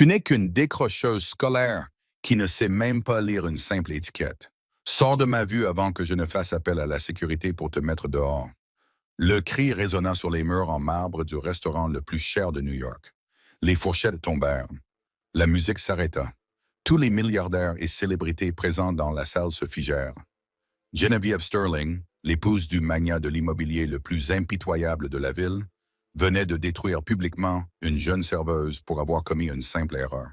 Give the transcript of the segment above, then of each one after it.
Tu n'es qu'une décrocheuse scolaire qui ne sait même pas lire une simple étiquette. Sors de ma vue avant que je ne fasse appel à la sécurité pour te mettre dehors. Le cri résonna sur les murs en marbre du restaurant le plus cher de New York. Les fourchettes tombèrent. La musique s'arrêta. Tous les milliardaires et célébrités présents dans la salle se figèrent. Geneviève Sterling, l'épouse du magnat de l'immobilier le plus impitoyable de la ville, venait de détruire publiquement une jeune serveuse pour avoir commis une simple erreur.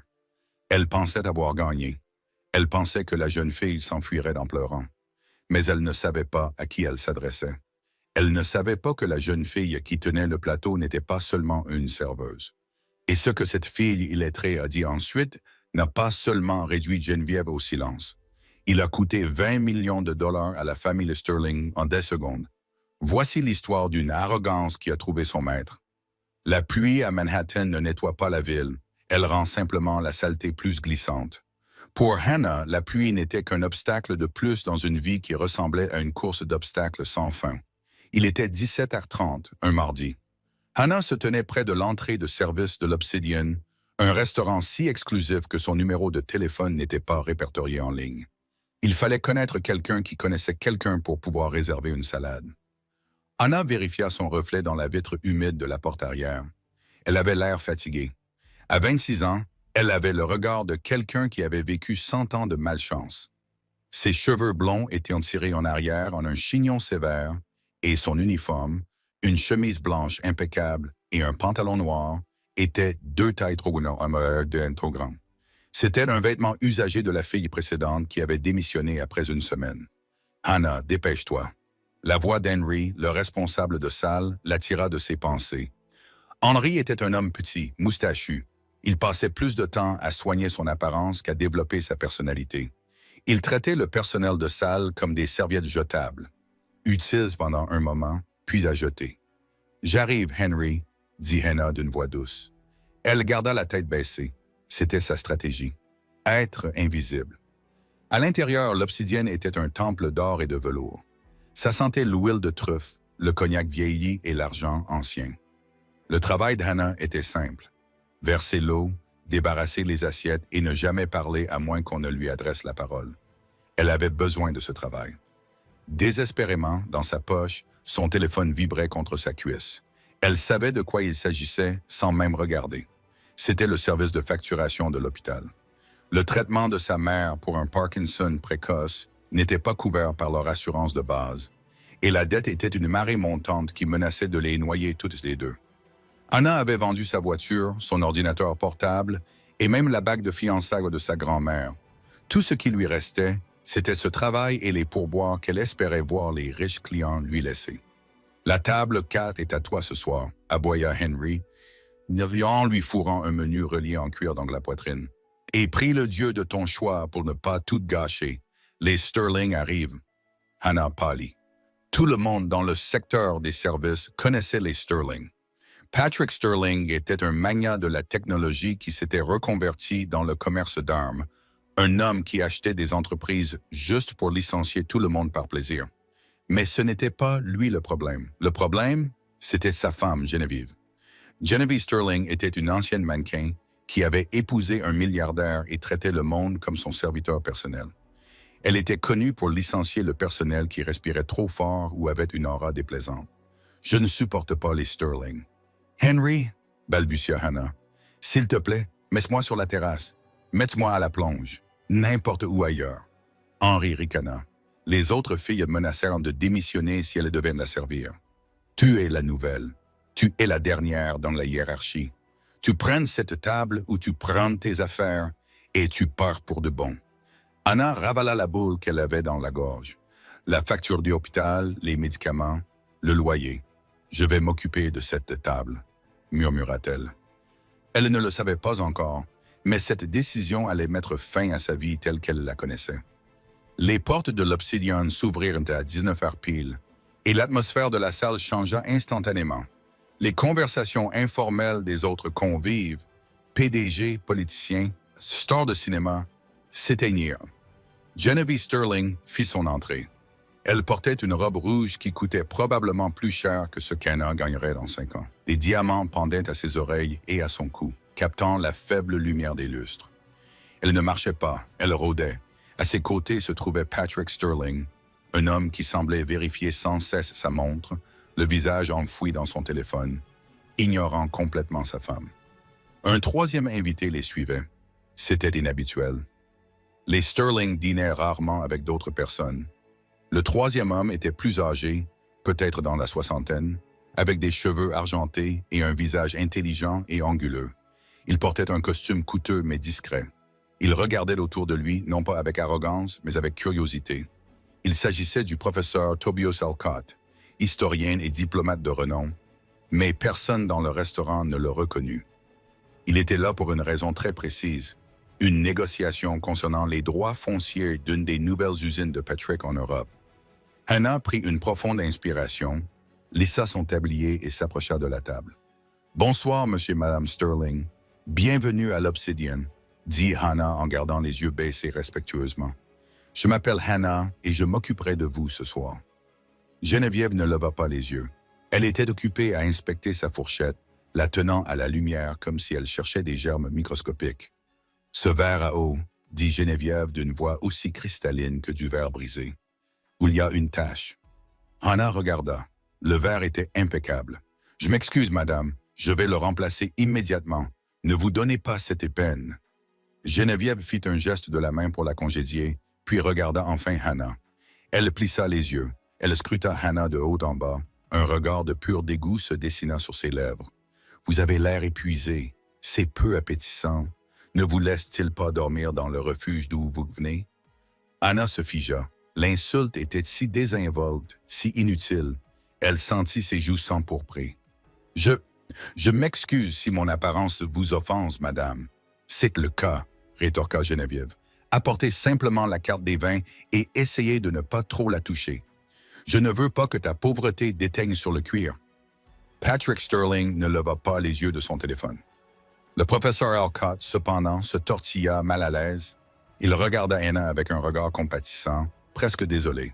Elle pensait avoir gagné. Elle pensait que la jeune fille s'enfuirait en pleurant. Mais elle ne savait pas à qui elle s'adressait. Elle ne savait pas que la jeune fille qui tenait le plateau n'était pas seulement une serveuse. Et ce que cette fille illettrée a dit ensuite n'a pas seulement réduit Geneviève au silence. Il a coûté 20 millions de dollars à la famille Sterling en 10 secondes. Voici l'histoire d'une arrogance qui a trouvé son maître. La pluie à Manhattan ne nettoie pas la ville, elle rend simplement la saleté plus glissante. Pour Hannah, la pluie n'était qu'un obstacle de plus dans une vie qui ressemblait à une course d'obstacles sans fin. Il était 17h30, un mardi. Hannah se tenait près de l'entrée de service de l'Obsidian, un restaurant si exclusif que son numéro de téléphone n'était pas répertorié en ligne. Il fallait connaître quelqu'un qui connaissait quelqu'un pour pouvoir réserver une salade. Hannah vérifia son reflet dans la vitre humide de la porte arrière. Elle avait l'air fatiguée. À 26 ans, elle avait le regard de quelqu'un qui avait vécu 100 ans de malchance. Ses cheveux blonds étaient tirés en arrière en un chignon sévère et son uniforme, une chemise blanche impeccable et un pantalon noir, étaient 2 tailles trop grands. C'était un vêtement usagé de la fille précédente qui avait démissionné après une semaine. « Hannah, dépêche-toi. » La voix d'Henry, le responsable de salle, l'attira de ses pensées. Henry était un homme petit, moustachu. Il passait plus de temps à soigner son apparence qu'à développer sa personnalité. Il traitait le personnel de salle comme des serviettes jetables, utiles pendant un moment, puis à jeter. « J'arrive, Henry, » dit Hannah d'une voix douce. Elle garda la tête baissée. C'était sa stratégie. Être invisible. À l'intérieur, l'Obsidienne était un temple d'or et de velours. Ça sentait l'huile de truffe, le cognac vieilli et l'argent ancien. Le travail d'Hannah était simple. Verser l'eau, débarrasser les assiettes et ne jamais parler à moins qu'on ne lui adresse la parole. Elle avait besoin de ce travail. Désespérément, dans sa poche, son téléphone vibrait contre sa cuisse. Elle savait de quoi il s'agissait sans même regarder. C'était le service de facturation de l'hôpital. Le traitement de sa mère pour un Parkinson précoce n'était pas couvert par leur assurance de base, et la dette était une marée montante qui menaçait de les noyer toutes les deux. Hannah avait vendu sa voiture, son ordinateur portable et même la bague de fiançailles de sa grand-mère. Tout ce qui lui restait, c'était ce travail et les pourboires qu'elle espérait voir les riches clients lui laisser. « La table 4 est à toi ce soir », aboya Henry, en lui fourrant un menu relié en cuir dans la poitrine. « Et prie le Dieu de ton choix pour ne pas tout gâcher. Les Sterling arrivent. » Hannah pâlit. Tout le monde dans le secteur des services connaissait les Sterling. Patrick Sterling était un magnat de la technologie qui s'était reconverti dans le commerce d'armes, un homme qui achetait des entreprises juste pour licencier tout le monde par plaisir. Mais ce n'était pas lui le problème. Le problème, c'était sa femme, Geneviève. Geneviève Sterling était une ancienne mannequin qui avait épousé un milliardaire et traitait le monde comme son serviteur personnel. Elle était connue pour licencier le personnel qui respirait trop fort ou avait une aura déplaisante. « Je ne supporte pas les Sterling. »« Henry, » balbutia Hannah, « s'il te plaît, mets-moi sur la terrasse. Mets-moi à la plonge. N'importe où ailleurs. » Henry ricana. Les autres filles menacèrent de démissionner si elles devaient la servir. « Tu es la nouvelle. Tu es la dernière dans la hiérarchie. Tu prends cette table ou tu prends tes affaires et tu pars pour de bon. » Hannah ravala la boule qu'elle avait dans la gorge. La facture du hôpital, les médicaments, le loyer. « Je vais m'occuper de cette table, » murmura-t-elle. Elle ne le savait pas encore, mais cette décision allait mettre fin à sa vie telle qu'elle la connaissait. Les portes de l'Obsidian s'ouvrirent à 19h pile, et l'atmosphère de la salle changea instantanément. Les conversations informelles des autres convives, PDG, politiciens, stars de cinéma, s'éteignirent. Geneviève Sterling fit son entrée. Elle portait une robe rouge qui coûtait probablement plus cher que ce qu'Hannah gagnerait dans 5 ans. Des diamants pendaient à ses oreilles et à son cou. captant la faible lumière des lustres. Elle ne marchait pas, elle rôdait. À ses côtés se trouvait Patrick Sterling, un homme qui semblait vérifier sans cesse sa montre, le visage enfoui dans son téléphone, ignorant complètement sa femme. Un troisième invité les suivait. C'était inhabituel. Les Sterling dînaient rarement avec d'autres personnes. Le troisième homme était plus âgé, peut-être dans la soixantaine, avec des cheveux argentés et un visage intelligent et anguleux. Il portait un costume coûteux mais discret. Il regardait autour de lui, non pas avec arrogance, mais avec curiosité. Il s'agissait du professeur Tobias Alcott, historien et diplomate de renom, mais personne dans le restaurant ne le reconnut. Il était là pour une raison très précise, une négociation concernant les droits fonciers d'une des nouvelles usines de Patrick en Europe. Hannah prit une profonde inspiration, lissa son tablier et s'approcha de la table. « Bonsoir, monsieur et madame Sterling. Bienvenue à l'Obsidian », dit Hannah en gardant les yeux baissés respectueusement. « Je m'appelle Hannah et je m'occuperai de vous ce soir. » Geneviève ne leva pas les yeux. Elle était occupée à inspecter sa fourchette, la tenant à la lumière comme si elle cherchait des germes microscopiques. « Ce verre à eau, » dit Geneviève d'une voix aussi cristalline que du verre brisé. « Il y a une tache. » Hannah regarda. Le verre était impeccable. « Je m'excuse, madame. Je vais le remplacer immédiatement. Ne vous donnez pas cette peine. » Geneviève fit un geste de la main pour la congédier, puis regarda enfin Hannah. Elle plissa les yeux. Elle scruta Hannah de haut en bas. Un regard de pur dégoût se dessina sur ses lèvres. « Vous avez l'air épuisé. C'est peu appétissant. Ne vous laisse-t-il pas dormir dans le refuge d'où vous venez? » Hannah se figea. L'insulte était si désinvolte, si inutile. Elle sentit ses joues s'empourprer. « Je m'excuse si mon apparence vous offense, madame. »« C'est le cas, » rétorqua Geneviève. « Apportez simplement la carte des vins et essayez de ne pas trop la toucher. Je ne veux pas que ta pauvreté déteigne sur le cuir. » Patrick Sterling ne leva pas les yeux de son téléphone. Le professeur Alcott, cependant, se tortilla mal à l'aise. Il regarda Hannah avec un regard compatissant, presque désolé.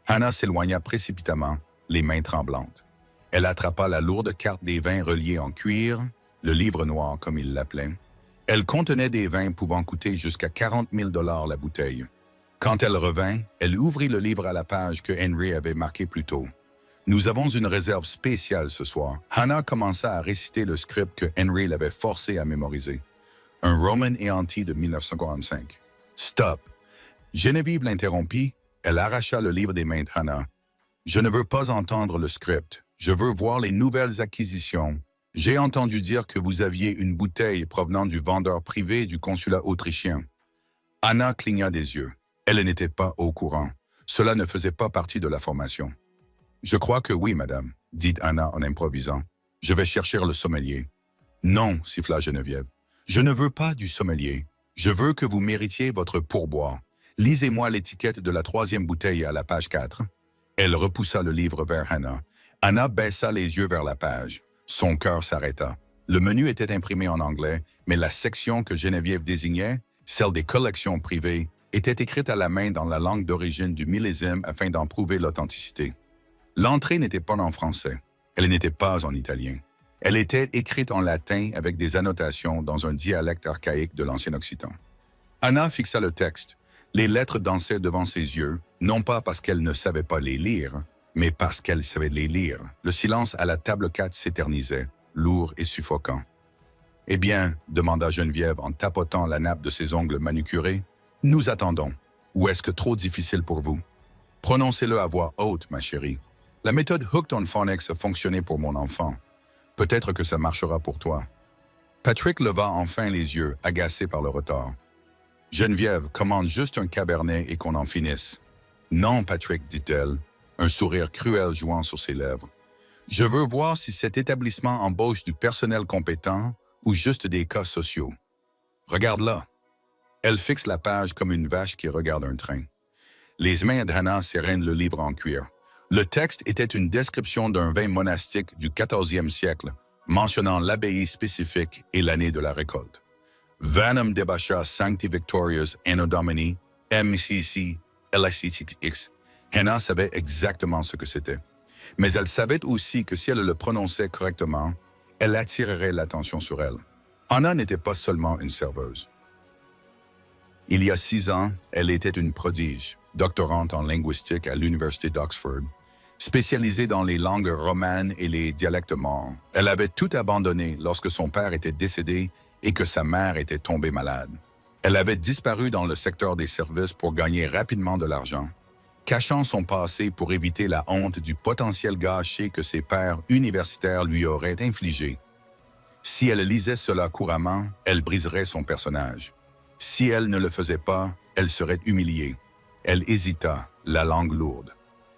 Hannah s'éloigna précipitamment, les mains tremblantes. Elle attrapa la lourde carte des vins reliés en cuir, le livre noir comme il l'appelait. Elle contenait des vins pouvant coûter jusqu'à 40 000 $ la bouteille. Quand elle revint, elle ouvrit le livre à la page que Henry avait marquée plus tôt. « Nous avons une réserve spéciale ce soir. » Hannah commença à réciter le script que Henry l'avait forcé à mémoriser. Un Roman et Anti de 1945. « Stop !» Geneviève l'interrompit. Elle arracha le livre des mains de Hannah. « Je ne veux pas entendre le script. Je veux voir les nouvelles acquisitions. J'ai entendu dire que vous aviez une bouteille provenant du vendeur privé du consulat autrichien. » Hannah cligna des yeux. Elle n'était pas au courant. Cela ne faisait pas partie de la formation. « Je crois que oui, madame, » dit Hannah en improvisant. « Je vais chercher le sommelier. »« Non, » siffla Geneviève. « Je ne veux pas du sommelier. Je veux que vous méritiez votre pourboire. Lisez-moi l'étiquette de la 3e bouteille à la page 4. » Elle repoussa le livre vers Hannah. Hannah baissa les yeux vers la page. Son cœur s'arrêta. Le menu était imprimé en anglais, mais la section que Geneviève désignait, celle des collections privées, était écrite à la main dans la langue d'origine du millésime afin d'en prouver l'authenticité. L'entrée n'était pas en français. Elle n'était pas en italien. Elle était écrite en latin avec des annotations dans un dialecte archaïque de l'ancien occitan. Hannah fixa le texte. Les lettres dansaient devant ses yeux, non pas parce qu'elle ne savait pas les lire, mais parce qu'elle savait les lire. Le silence à la table 4 s'éternisait, lourd et suffocant. « Eh bien, » demanda Geneviève en tapotant la nappe de ses ongles manucurés, « nous attendons. Ou est-ce que trop difficile pour vous? Prononcez-le à voix haute, ma chérie. La méthode Hooked on Phonics a fonctionné pour mon enfant. Peut-être que ça marchera pour toi. » Patrick leva enfin les yeux, agacé par le retard. « Geneviève, commande juste un cabernet et qu'on en finisse. »« Non, Patrick, dit-elle, un sourire cruel jouant sur ses lèvres. Je veux voir si cet établissement embauche du personnel compétent ou juste des cas sociaux. Regarde là. » Elle fixe la page comme une vache qui regarde un train. Les mains d'Hannah serrent le livre en cuir. Le texte était une description d'un vin monastique du 14e siècle, mentionnant l'abbaye spécifique et l'année de la récolte. Vanum debacha sancti victorious anno domini, MCC, LSCTX. Hannah savait exactement ce que c'était. Mais elle savait aussi que si elle le prononçait correctement, elle attirerait l'attention sur elle. Anna n'était pas seulement une serveuse. Il y a 6 ans, elle était une prodige, doctorante en linguistique à l'Université d'Oxford, spécialisée dans les langues romanes et les dialectes maures. Elle avait tout abandonné lorsque son père était décédé et que sa mère était tombée malade. Elle avait disparu dans le secteur des services pour gagner rapidement de l'argent, cachant son passé pour éviter la honte du potentiel gâché que ses pairs universitaires lui auraient infligé. Si elle lisait cela couramment, elle briserait son personnage. Si elle ne le faisait pas, elle serait humiliée. Elle hésita, la langue lourde.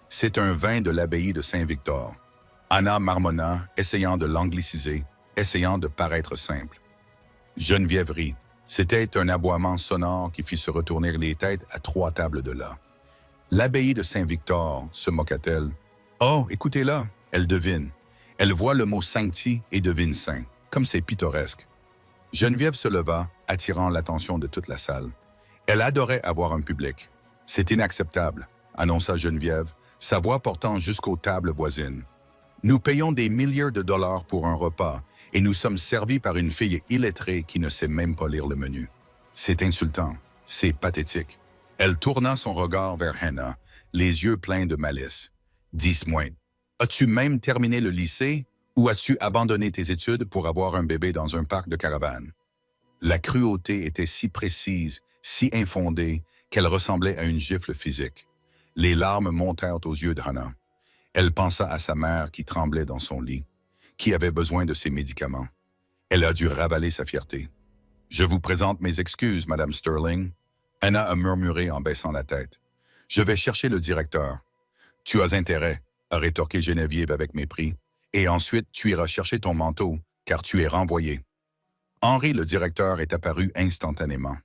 C'est un vin de l'abbaye de Saint-Victor. Anna marmonna, essayant de l'angliciser, essayant de paraître simple. Geneviève rit. C'était un aboiement sonore qui fit se retourner les têtes à 3 tables de là. L'abbaye de Saint-Victor, se moqua-t-elle. Oh, écoutez-la, elle devine. Elle voit le mot sancti et devine saint, comme c'est pittoresque. Geneviève se leva, attirant l'attention de toute la salle. Elle adorait avoir un public. C'est inacceptable, annonça Geneviève, sa voix portant jusqu'aux tables voisines. Nous payons des milliers de dollars pour un repas et nous sommes servis par une fille illettrée qui ne sait même pas lire le menu. C'est insultant, c'est pathétique. Elle tourna son regard vers Hannah, les yeux pleins de malice. Dis-moi, as-tu même terminé le lycée ou as-tu abandonné tes études pour avoir un bébé dans un parc de caravanes? La cruauté était si précise, si infondée, qu'elle ressemblait à une gifle physique. Les larmes montèrent aux yeux de Hannah. Elle pensa à sa mère qui tremblait dans son lit, qui avait besoin de ses médicaments. Elle a dû ravaler sa fierté. « Je vous présente mes excuses, Madame Sterling. » Hannah a murmuré en baissant la tête. « Je vais chercher le directeur. »« Tu as intérêt, » a rétorqué Geneviève avec mépris. « Et ensuite, tu iras chercher ton manteau, car tu es renvoyé. » Henri, le directeur, est apparu instantanément.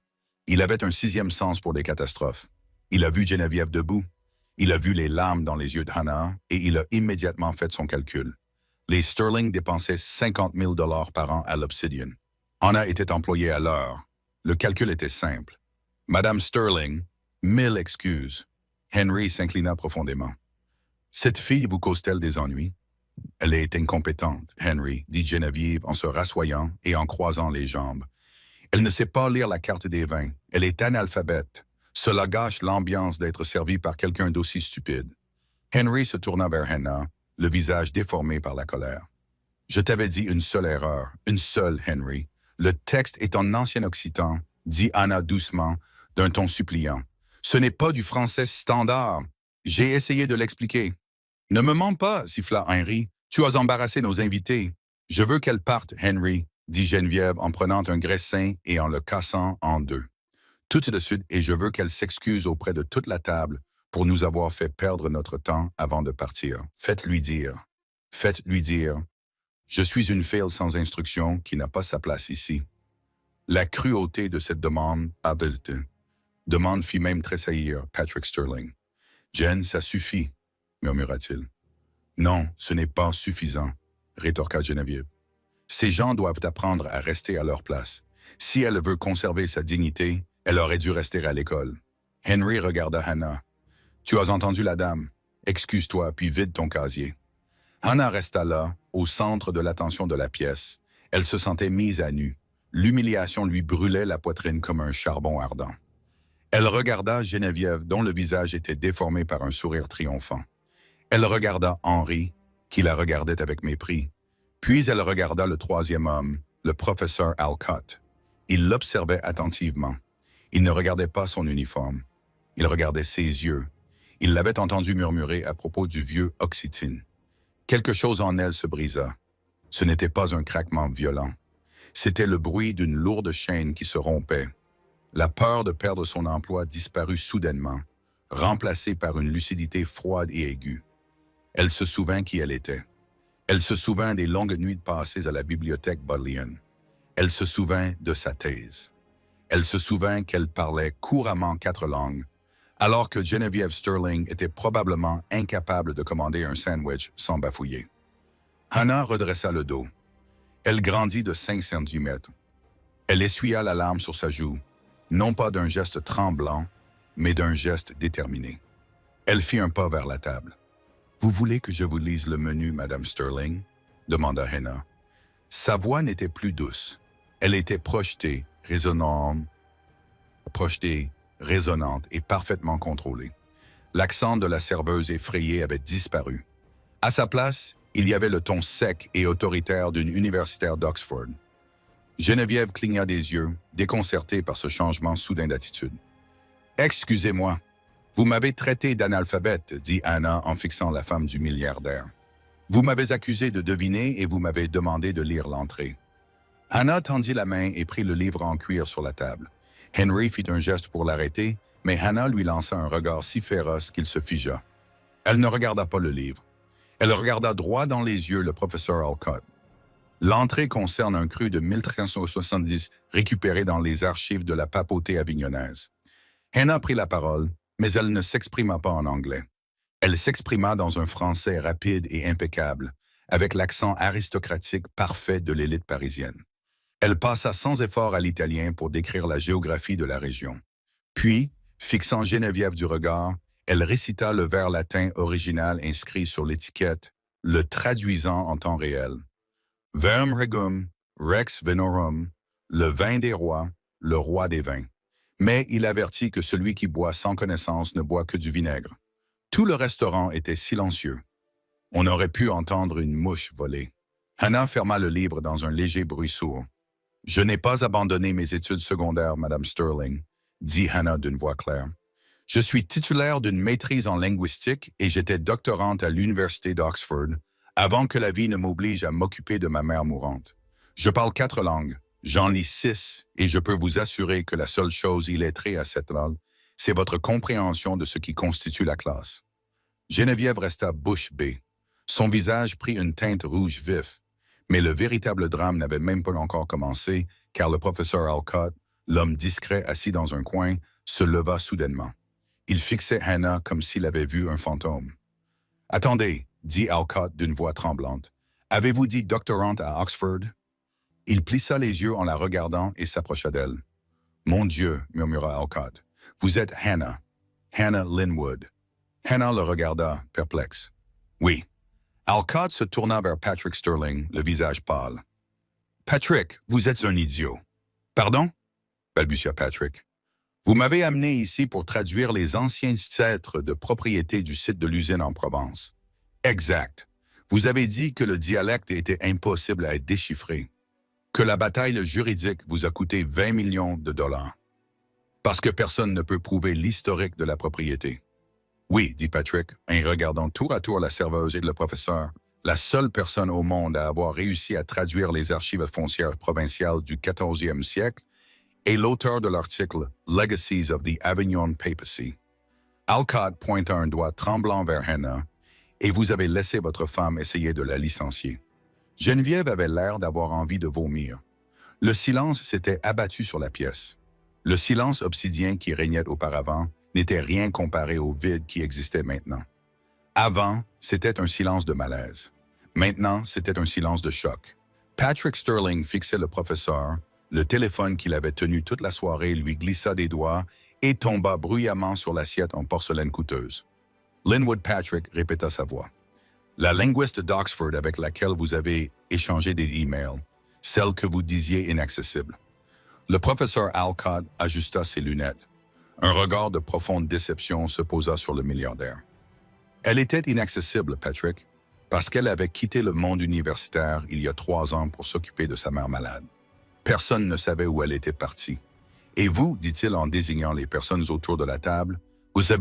Il avait un 6e sens pour les catastrophes. Il a vu Geneviève debout. Il a vu les larmes dans les yeux de Hannah et il a immédiatement fait son calcul. Les Sterling dépensaient 50 000 $ par an à l'Obsidian. Hannah était employée à l'heure. Le calcul était simple. Madame Sterling, 1000 excuses. Henry s'inclina profondément. Cette fille vous cause-t-elle des ennuis? Elle est incompétente, Henry, dit Geneviève en se rassoyant et en croisant les jambes. Elle ne sait pas lire la carte des vins. Elle est analphabète. Cela gâche l'ambiance d'être servi par quelqu'un d'aussi stupide. Henry se tourna vers Hannah, le visage déformé par la colère. Je t'avais dit une seule erreur, une seule, Henry. Le texte est en ancien occitan, dit Hannah doucement, d'un ton suppliant. Ce n'est pas du français standard. J'ai essayé de l'expliquer. Ne me mens pas, siffla Henry. Tu as embarrassé nos invités. Je veux qu'elle parte, Henry, dit Geneviève en prenant un graissin et en le cassant en 2. Tout de suite, et je veux qu'elle s'excuse auprès de toute la table pour nous avoir fait perdre notre temps avant de partir. Faites-lui dire. Faites-lui dire. Je suis une fille sans instruction qui n'a pas sa place ici. La cruauté de cette demande fit même tressaillir Patrick Sterling. Jen, ça suffit, murmura-t-il. Non, ce n'est pas suffisant, rétorqua Geneviève. Ces gens doivent apprendre à rester à leur place. Si elle veut conserver sa dignité, elle aurait dû rester à l'école. Henry regarda Hannah. Tu as entendu la dame. Excuse-toi, puis vide ton casier. Hannah resta là, au centre de l'attention de la pièce. Elle se sentait mise à nu. L'humiliation lui brûlait la poitrine comme un charbon ardent. Elle regarda Geneviève, dont le visage était déformé par un sourire triomphant. Elle regarda Henry, qui la regardait avec mépris. Puis elle regarda le 3e homme, le professeur Alcott. Il l'observait attentivement. Il ne regardait pas son uniforme. Il regardait ses yeux. Il l'avait entendu murmurer à propos du vieux Oxytine. Quelque chose en elle se brisa. Ce n'était pas un craquement violent. C'était le bruit d'une lourde chaîne qui se rompait. La peur de perdre son emploi disparut soudainement, remplacée par une lucidité froide et aiguë. Elle se souvint qui elle était. Elle se souvint des longues nuits passées à la bibliothèque Bodleian. Elle se souvint de sa thèse. Elle se souvint qu'elle parlait couramment 4 langues, alors que Geneviève Sterling était probablement incapable de commander un sandwich sans bafouiller. Hannah redressa le dos. Elle grandit de 5 centimètres. Elle essuya la larme sur sa joue, non pas d'un geste tremblant, mais d'un geste déterminé. Elle fit un pas vers la table. « Vous voulez que je vous lise le menu, Madame Sterling ?» demanda Hannah. Sa voix n'était plus douce. Elle était projetée, résonante et parfaitement contrôlée. L'accent de la serveuse effrayée avait disparu. À sa place, il y avait le ton sec et autoritaire d'une universitaire d'Oxford. Geneviève cligna des yeux, déconcertée par ce changement soudain d'attitude. « Excusez-moi, vous m'avez traité d'analphabète, dit Anna en fixant la femme du milliardaire. Vous m'avez accusé de deviner et vous m'avez demandé de lire l'entrée. » Anna tendit la main et prit le livre en cuir sur la table. Henry fit un geste pour l'arrêter, mais Anna lui lança un regard si féroce qu'il se figea. Elle ne regarda pas le livre. Elle regarda droit dans les yeux le professeur Alcott. L'entrée concerne un cru de 1370 récupéré dans les archives de la papauté avignonnaise. Anna prit la parole, mais elle ne s'exprima pas en anglais. Elle s'exprima dans un français rapide et impeccable, avec l'accent aristocratique parfait de l'élite parisienne. Elle passa sans effort à l'italien pour décrire la géographie de la région. Puis, fixant Geneviève du regard, elle récita le vers latin original inscrit sur l'étiquette, le traduisant en temps réel. Verum regum, rex vinorum, le vin des rois, le roi des vins. Mais il avertit que celui qui boit sans connaissance ne boit que du vinaigre. Tout le restaurant était silencieux. On aurait pu entendre une mouche voler. Anna ferma le livre dans un léger bruit sourd. « Je n'ai pas abandonné mes études secondaires, Madame Sterling, » dit Anna d'une voix claire. « Je suis titulaire d'une maîtrise en linguistique et j'étais doctorante à l'Université d'Oxford avant que la vie ne m'oblige à m'occuper de ma mère mourante. Je parle 4 langues, j'en lis 6 et je peux vous assurer que la seule chose illettrée à cette langue, c'est votre compréhension de ce qui constitue la classe. » Geneviève resta bouche bée. Son visage prit une teinte rouge vif, mais le véritable drame n'avait même pas encore commencé, car le professeur Alcott, l'homme discret assis dans un coin, se leva soudainement. Il fixait Anna comme s'il avait vu un fantôme. « Attendez, » dit Alcott d'une voix tremblante. « Avez-vous dit doctorante à Oxford? » Il plissa les yeux en la regardant et s'approcha d'elle. « Mon Dieu, » murmura Alcott, « vous êtes Hannah, Hannah Linwood. » Hannah le regarda, perplexe. « Oui. » Alcott se tourna vers Patrick Sterling, le visage pâle. « Patrick, vous êtes un idiot. »« Pardon? » balbutia Patrick. « Vous m'avez amené ici pour traduire les anciens titres de propriété du site de l'usine en Provence. »« Exact. Vous avez dit que le dialecte était impossible à être déchiffré, que la bataille juridique vous a coûté 20 millions de dollars, parce que personne ne peut prouver l'historique de la propriété. » « Oui, » dit Patrick, en regardant tour à tour la serveuse et le professeur, la seule personne au monde à avoir réussi à traduire les archives foncières provinciales du 14e siècle est l'auteur de l'article « Legacies of the Avignon Papacy ». Alcott pointa un doigt tremblant vers Hannah, et vous avez laissé votre femme essayer de la licencier. Geneviève avait l'air d'avoir envie de vomir. Le silence s'était abattu sur la pièce. Le silence obsidien qui régnait auparavant n'était rien comparé au vide qui existait maintenant. Avant, c'était un silence de malaise. Maintenant, c'était un silence de choc. Patrick Sterling fixait le professeur, le téléphone qu'il avait tenu toute la soirée lui glissa des doigts et tomba bruyamment sur l'assiette en porcelaine coûteuse. Linwood Patrick répéta sa voix. « La linguiste d'Oxford avec laquelle vous avez échangé des emails, celle que vous disiez inaccessible. » Le professeur Alcott ajusta ses lunettes. Un regard de profonde déception se posa sur le milliardaire. Elle était inaccessible, Patrick, parce qu'elle avait quitté le monde universitaire il y a 3 ans pour s'occuper de sa mère malade. Personne ne savait où elle était partie. Et vous, dit-il en désignant les personnes autour de la table, vous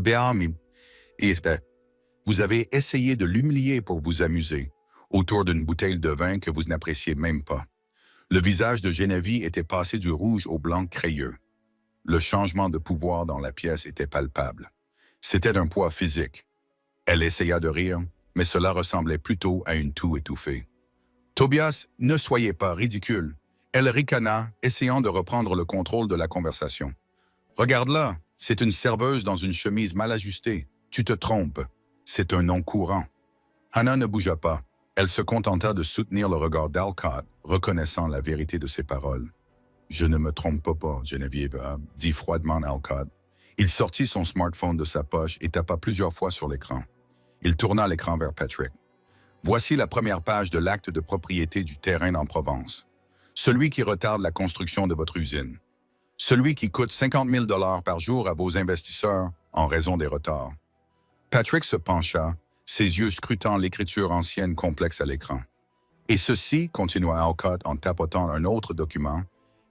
avez essayé de l'humilier pour vous amuser, autour d'une bouteille de vin que vous n'appréciez même pas. Le visage de Geneviève était passé du rouge au blanc crayeux. Le changement de pouvoir dans la pièce était palpable. C'était un poids physique. Elle essaya de rire, mais cela ressemblait plutôt à une toux étouffée. « Tobias, ne soyez pas ridicule. » Elle ricana, essayant de reprendre le contrôle de la conversation. « Regarde-la, c'est une serveuse dans une chemise mal ajustée. Tu te trompes. C'est un nom courant. » Hannah ne bougea pas. Elle se contenta de soutenir le regard d'Alcott, reconnaissant la vérité de ses paroles. « Je ne me trompe pas, Geneviève, » dit froidement Alcott. Il sortit son smartphone de sa poche et tapa plusieurs fois sur l'écran. Il tourna l'écran vers Patrick. « Voici la première page de l'acte de propriété du terrain en Provence. Celui qui retarde la construction de votre usine. Celui qui coûte 50 000 $ par jour à vos investisseurs en raison des retards. Patrick se pencha, ses yeux scrutant l'écriture ancienne complexe à l'écran. Et ceci, continua Alcott en tapotant un autre document,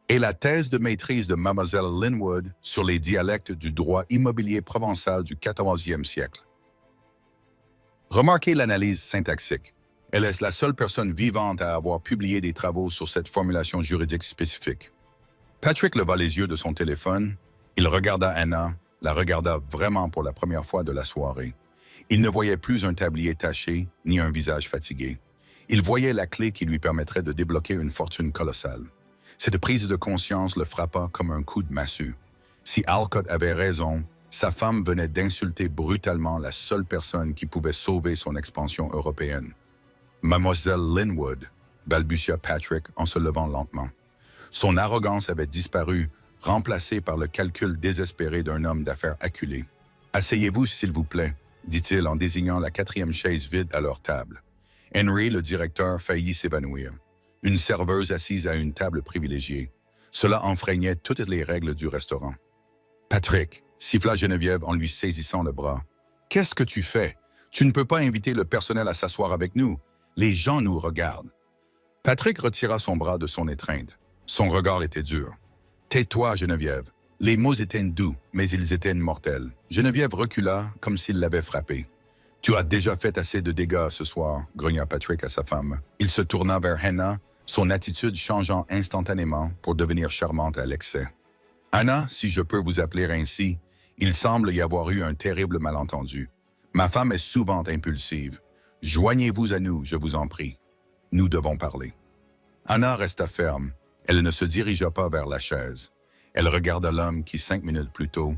est la thèse de maîtrise de Mademoiselle Linwood sur les dialectes du droit immobilier provençal du 14e siècle. Remarquez l'analyse syntaxique. Elle est la seule personne vivante à avoir publié des travaux sur cette formulation juridique spécifique. Patrick leva les yeux de son téléphone. Il regarda Anna, la regarda vraiment pour la première fois de la soirée. Il ne voyait plus un tablier taché, ni un visage fatigué. Il voyait la clé qui lui permettrait de débloquer une fortune colossale. Cette prise de conscience le frappa comme un coup de massue. Si Alcott avait raison, sa femme venait d'insulter brutalement la seule personne qui pouvait sauver son expansion européenne. Mademoiselle Linwood, balbutia Patrick en se levant lentement. Son arrogance avait disparu, remplacée par le calcul désespéré d'un homme d'affaires acculé. « Asseyez-vous, s'il vous plaît », dit-il en désignant la 4e chaise vide à leur table. Henry, le directeur, faillit s'évanouir. Une serveuse assise à une table privilégiée. Cela enfreignait toutes les règles du restaurant. « Patrick », siffla Geneviève en lui saisissant le bras. « Qu'est-ce que tu fais? Tu ne peux pas inviter le personnel à s'asseoir avec nous. Les gens nous regardent. » Patrick retira son bras de son étreinte. Son regard était dur. « Tais-toi, Geneviève. » Les mots étaient doux, mais ils étaient mortels. Geneviève recula comme s'il l'avait frappé. « Tu as déjà fait assez de dégâts ce soir, » grogna Patrick à sa femme. Il se tourna vers Hannah, son attitude changeant instantanément pour devenir charmante à l'excès. « Anna, si je peux vous appeler ainsi, il semble y avoir eu un terrible malentendu. Ma femme est souvent impulsive. Joignez-vous à nous, je vous en prie. Nous devons parler. » Anna resta ferme. Elle ne se dirigea pas vers la chaise. Elle regarda l'homme qui, 5 minutes plus tôt,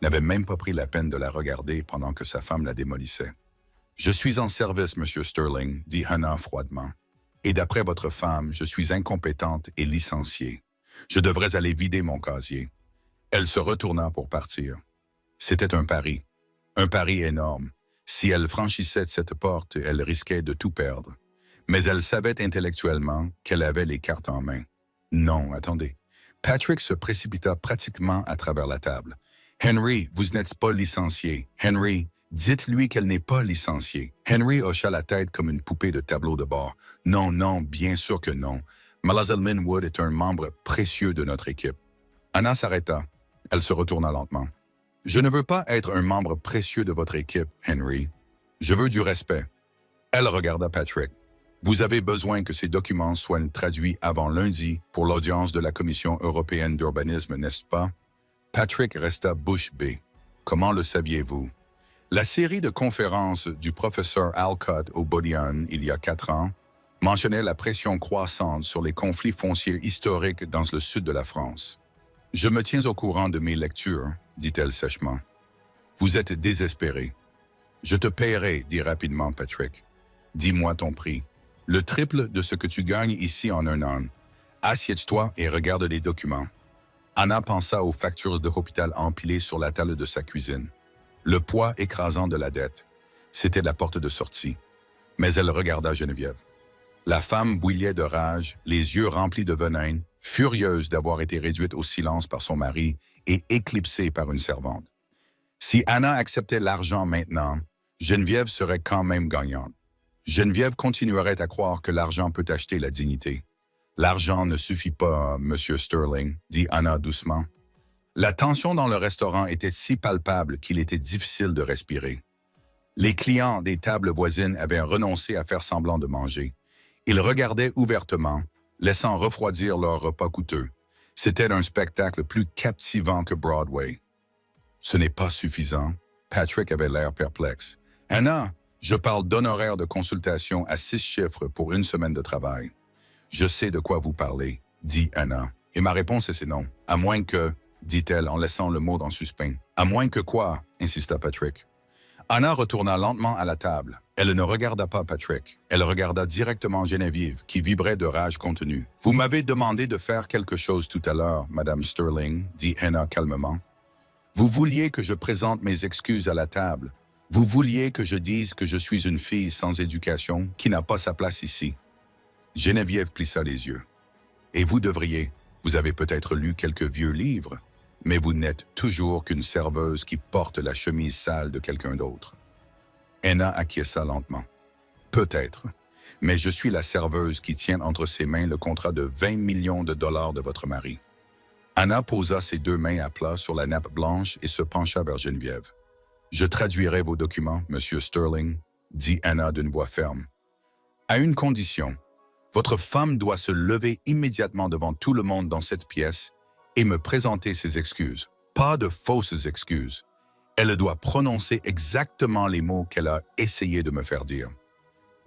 n'avait même pas pris la peine de la regarder pendant que sa femme la démolissait. « Je suis en service, Monsieur Sterling, » dit Hannah froidement. « Et d'après votre femme, je suis incompétente et licenciée. Je devrais aller vider mon casier. » Elle se retourna pour partir. C'était un pari énorme. Si elle franchissait cette porte, elle risquait de tout perdre. Mais elle savait intellectuellement qu'elle avait les cartes en main. Non, attendez. Patrick se précipita pratiquement à travers la table. « Henry, vous n'êtes pas licencié. Henry, dites-lui qu'elle n'est pas licenciée. » Henry hocha la tête comme une poupée de tableau de bord. « Non, non, bien sûr que non. Mademoiselle Linwood est un membre précieux de notre équipe. » Anna s'arrêta. Elle se retourna lentement. « Je ne veux pas être un membre précieux de votre équipe, Henry. Je veux du respect. » Elle regarda Patrick. « Vous avez besoin que ces documents soient traduits avant lundi pour l'audience de la Commission européenne d'urbanisme, n'est-ce pas? » Patrick resta bouche bée. « Comment le saviez-vous? » La série de conférences du professeur Alcott au Bodleian il y a 4 ans mentionnait la pression croissante sur les conflits fonciers historiques dans le sud de la France. « Je me tiens au courant de mes lectures, » dit-elle sèchement. « Vous êtes désespéré. »« Je te paierai, » dit rapidement Patrick. « Dis-moi ton prix. Le triple de ce que tu gagnes ici en un an. Assieds-toi et regarde les documents. » Anna pensa aux factures de l'hôpital empilées sur la table de sa cuisine. Le poids écrasant de la dette. C'était la porte de sortie. Mais elle regarda Geneviève. La femme bouillait de rage, les yeux remplis de venin, furieuse d'avoir été réduite au silence par son mari et éclipsée par une servante. Si Anna acceptait l'argent maintenant, Geneviève serait quand même gagnante. Geneviève continuerait à croire que l'argent peut acheter la dignité. « L'argent ne suffit pas, Monsieur Sterling, » dit Anna doucement. La tension dans le restaurant était si palpable qu'il était difficile de respirer. Les clients des tables voisines avaient renoncé à faire semblant de manger. Ils regardaient ouvertement, laissant refroidir leur repas coûteux. C'était un spectacle plus captivant que Broadway. « Ce n'est pas suffisant. » Patrick avait l'air perplexe. « Anna, je parle d'honoraires de consultation à 6 chiffres pour 1 semaine de travail. »« Je sais de quoi vous parlez, » dit Anna. « Et ma réponse est non. À moins que, » dit-elle en laissant le mot en suspens. « À moins que quoi ?» insista Patrick. Anna retourna lentement à la table. Elle ne regarda pas Patrick. Elle regarda directement Geneviève, qui vibrait de rage contenue. « Vous m'avez demandé de faire quelque chose tout à l'heure, Madame Sterling, » dit Anna calmement. « Vous vouliez que je présente mes excuses à la table. Vous vouliez que je dise que je suis une fille sans éducation qui n'a pas sa place ici. » Geneviève plissa les yeux. Et vous devriez. Vous avez peut-être lu quelques vieux livres, mais vous n'êtes toujours qu'une serveuse qui porte la chemise sale de quelqu'un d'autre. Anna acquiesça lentement. Peut-être, mais je suis la serveuse qui tient entre ses mains le contrat de 20 millions de dollars de votre mari. Anna posa ses deux mains à plat sur la nappe blanche et se pencha vers Geneviève. « Je traduirai vos documents, Monsieur Sterling, » dit Anna d'une voix ferme. « À une condition. Votre femme doit se lever immédiatement devant tout le monde dans cette pièce et me présenter ses excuses. Pas de fausses excuses. Elle doit prononcer exactement les mots qu'elle a essayé de me faire dire. »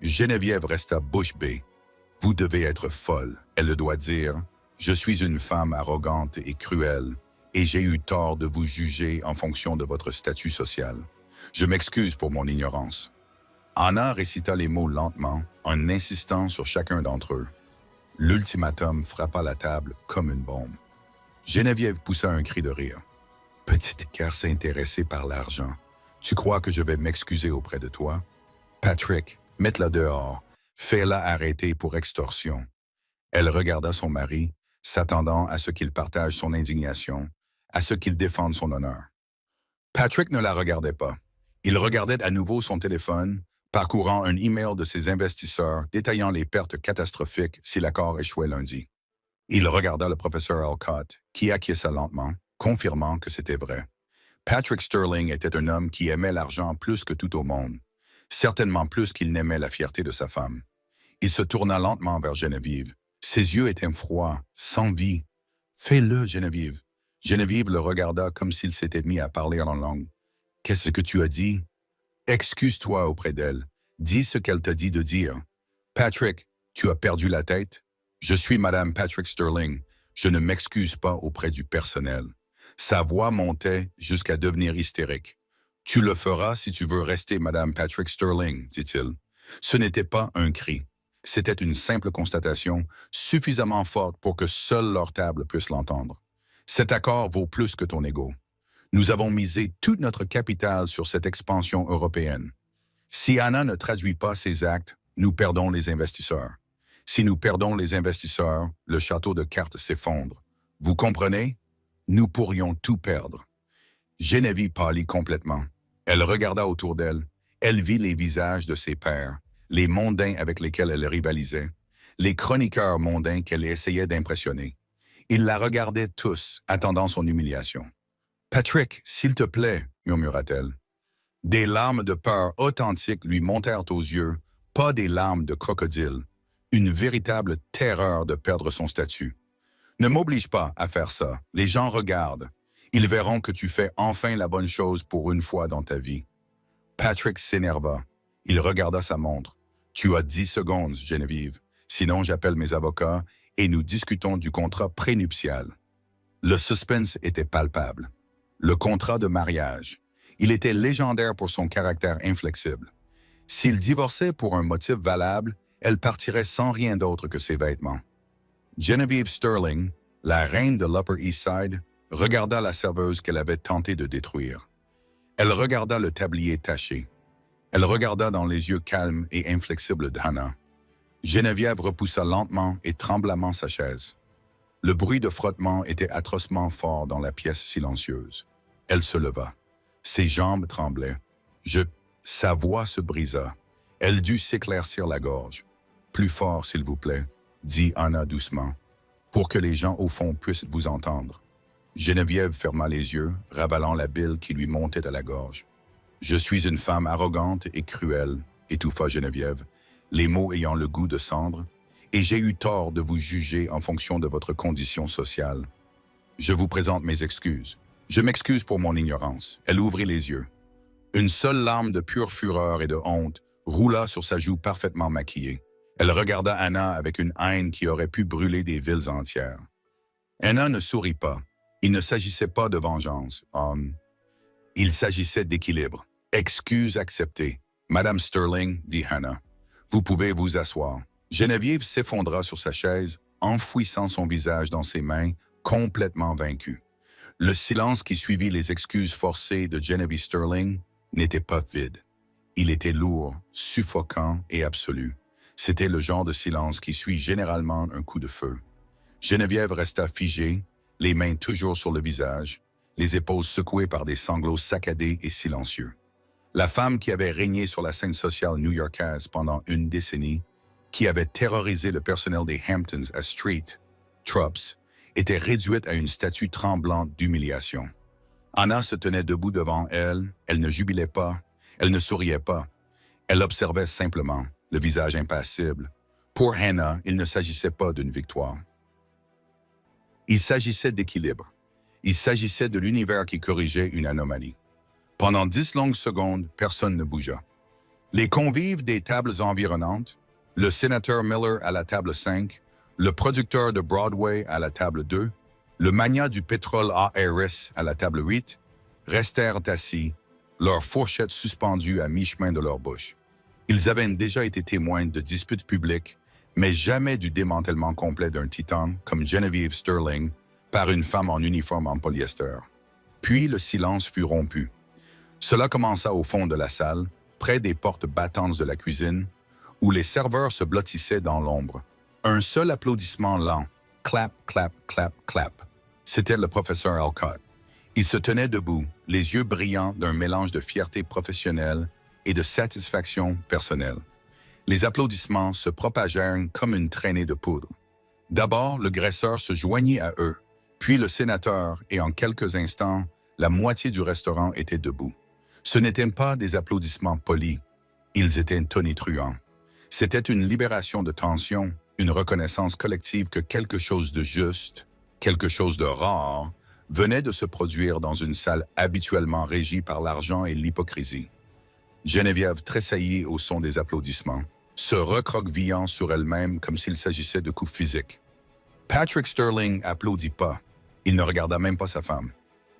Geneviève resta bouche bée. « Vous devez être folle. » Elle doit dire. « Je suis une femme arrogante et cruelle, et j'ai eu tort de vous juger en fonction de votre statut social. Je m'excuse pour mon ignorance. » Anna récita les mots lentement, en insistant sur chacun d'entre eux. L'ultimatum frappa la table comme une bombe. Geneviève poussa un cri de rire. « Petite garce intéressée par l'argent, tu crois que je vais m'excuser auprès de toi? Patrick, mets-la dehors, fais-la arrêter pour extorsion. » Elle regarda son mari, s'attendant à ce qu'il partage son indignation, à ce qu'il défende son honneur. Patrick ne la regardait pas. Il regardait à nouveau son téléphone, parcourant un email de ses investisseurs détaillant les pertes catastrophiques si l'accord échouait lundi. Il regarda le professeur Alcott, qui acquiesça lentement, confirmant que c'était vrai. Patrick Sterling était un homme qui aimait l'argent plus que tout au monde, certainement plus qu'il n'aimait la fierté de sa femme. Il se tourna lentement vers Geneviève. Ses yeux étaient froids, sans vie. « Fais-le, Geneviève. » Geneviève le regarda comme s'il s'était mis à parler en langue. « Qu'est-ce que tu as dit? » « Excuse-toi auprès d'elle. Dis ce qu'elle t'a dit de dire. Patrick, tu as perdu la tête? Je suis Madame Patrick Sterling. Je ne m'excuse pas auprès du personnel. » Sa voix montait jusqu'à devenir hystérique. « Tu le feras si tu veux rester Madame Patrick Sterling, dit-il. » Ce n'était pas un cri. C'était une simple constatation, suffisamment forte pour que seule leur table puisse l'entendre. Cet accord vaut plus que ton ego. Nous avons misé toute notre capital sur cette expansion européenne. Si Anna ne traduit pas ses actes, nous perdons les investisseurs. Si nous perdons les investisseurs, le château de cartes s'effondre. Vous comprenez? Nous pourrions tout perdre. Geneviève pâlit complètement. Elle regarda autour d'elle. Elle vit les visages de ses pairs, les mondains avec lesquels elle rivalisait, les chroniqueurs mondains qu'elle essayait d'impressionner. Ils la regardaient tous, attendant son humiliation. « Patrick, s'il te plaît, » murmura-t-elle. Des larmes de peur authentiques lui montèrent aux yeux, pas des larmes de crocodile, une véritable terreur de perdre son statut. « Ne m'oblige pas à faire ça, les gens regardent. Ils verront que tu fais enfin la bonne chose pour une fois dans ta vie. » Patrick s'énerva. Il regarda sa montre. « Tu as 10 secondes, Geneviève. Sinon, j'appelle mes avocats et nous discutons du contrat prénuptial. » Le suspense était palpable. Le contrat de mariage. Il était légendaire pour son caractère inflexible. S'il divorçait pour un motif valable, elle partirait sans rien d'autre que ses vêtements. Geneviève Sterling, la reine de l'Upper East Side, regarda la serveuse qu'elle avait tenté de détruire. Elle regarda le tablier taché. Elle regarda dans les yeux calmes et inflexibles d'Anna. Geneviève repoussa lentement et tremblamment sa chaise. Le bruit de frottement était atrocement fort dans la pièce silencieuse. Elle se leva. Ses jambes tremblaient. Sa voix se brisa. Elle dut s'éclaircir la gorge. « Plus fort, s'il vous plaît, » dit Anna doucement, « pour que les gens au fond puissent vous entendre. » Geneviève ferma les yeux, ravalant la bile qui lui montait à la gorge. « Je suis une femme arrogante et cruelle, » étouffa Geneviève, les mots ayant le goût de cendre, « et j'ai eu tort de vous juger en fonction de votre condition sociale. Je vous présente mes excuses. Je m'excuse pour mon ignorance. » Elle ouvrit les yeux. Une seule larme de pure fureur et de honte roula sur sa joue parfaitement maquillée. Elle regarda Anna avec une haine qui aurait pu brûler des villes entières. Anna ne sourit pas. Il ne s'agissait pas de vengeance. Il s'agissait d'équilibre. Excuse acceptée. « Madame Sterling, » dit Anna, « vous pouvez vous asseoir. » Geneviève s'effondra sur sa chaise, enfouissant son visage dans ses mains, complètement vaincue. Le silence qui suivit les excuses forcées de Geneviève Sterling n'était pas vide. Il était lourd, suffocant et absolu. C'était le genre de silence qui suit généralement un coup de feu. Geneviève resta figée, les mains toujours sur le visage, les épaules secouées par des sanglots saccadés et silencieux. La femme qui avait régné sur la scène sociale new-yorkaise pendant une décennie, qui avait terrorisé le personnel des Hamptons à Street, Trops, était réduite à une statue tremblante d'humiliation. Anna se tenait debout devant elle, elle ne jubilait pas, elle ne souriait pas. Elle observait simplement, le visage impassible. Pour Hannah, il ne s'agissait pas d'une victoire. Il s'agissait d'équilibre. Il s'agissait de l'univers qui corrigeait une anomalie. Pendant 10 longues secondes, personne ne bougea. Les convives des tables environnantes, le sénateur Miller à la table 5, le producteur de Broadway à la table 2, le magnat du pétrole ARS à la table 8, restèrent assis, leurs fourchettes suspendues à mi-chemin de leur bouche. Ils avaient déjà été témoins de disputes publiques, mais jamais du démantèlement complet d'un titan comme Geneviève Sterling par une femme en uniforme en polyester. Puis le silence fut rompu. Cela commença au fond de la salle, près des portes battantes de la cuisine, où les serveurs se blottissaient dans l'ombre. Un seul applaudissement lent, clap, clap, clap, clap. C'était le professeur Alcott. Il se tenait debout, les yeux brillants d'un mélange de fierté professionnelle et de satisfaction personnelle. Les applaudissements se propagèrent comme une traînée de poudre. D'abord, le graisseur se joignit à eux, puis le sénateur, et en quelques instants, la moitié du restaurant était debout. Ce n'étaient pas des applaudissements polis, ils étaient tonitruants. C'était une libération de tension, une reconnaissance collective que quelque chose de juste, quelque chose de rare, venait de se produire dans une salle habituellement régie par l'argent et l'hypocrisie. Geneviève tressaillit au son des applaudissements, se recroquevillant sur elle-même comme s'il s'agissait de coups physiques. Patrick Sterling applaudit pas. Il ne regarda même pas sa femme.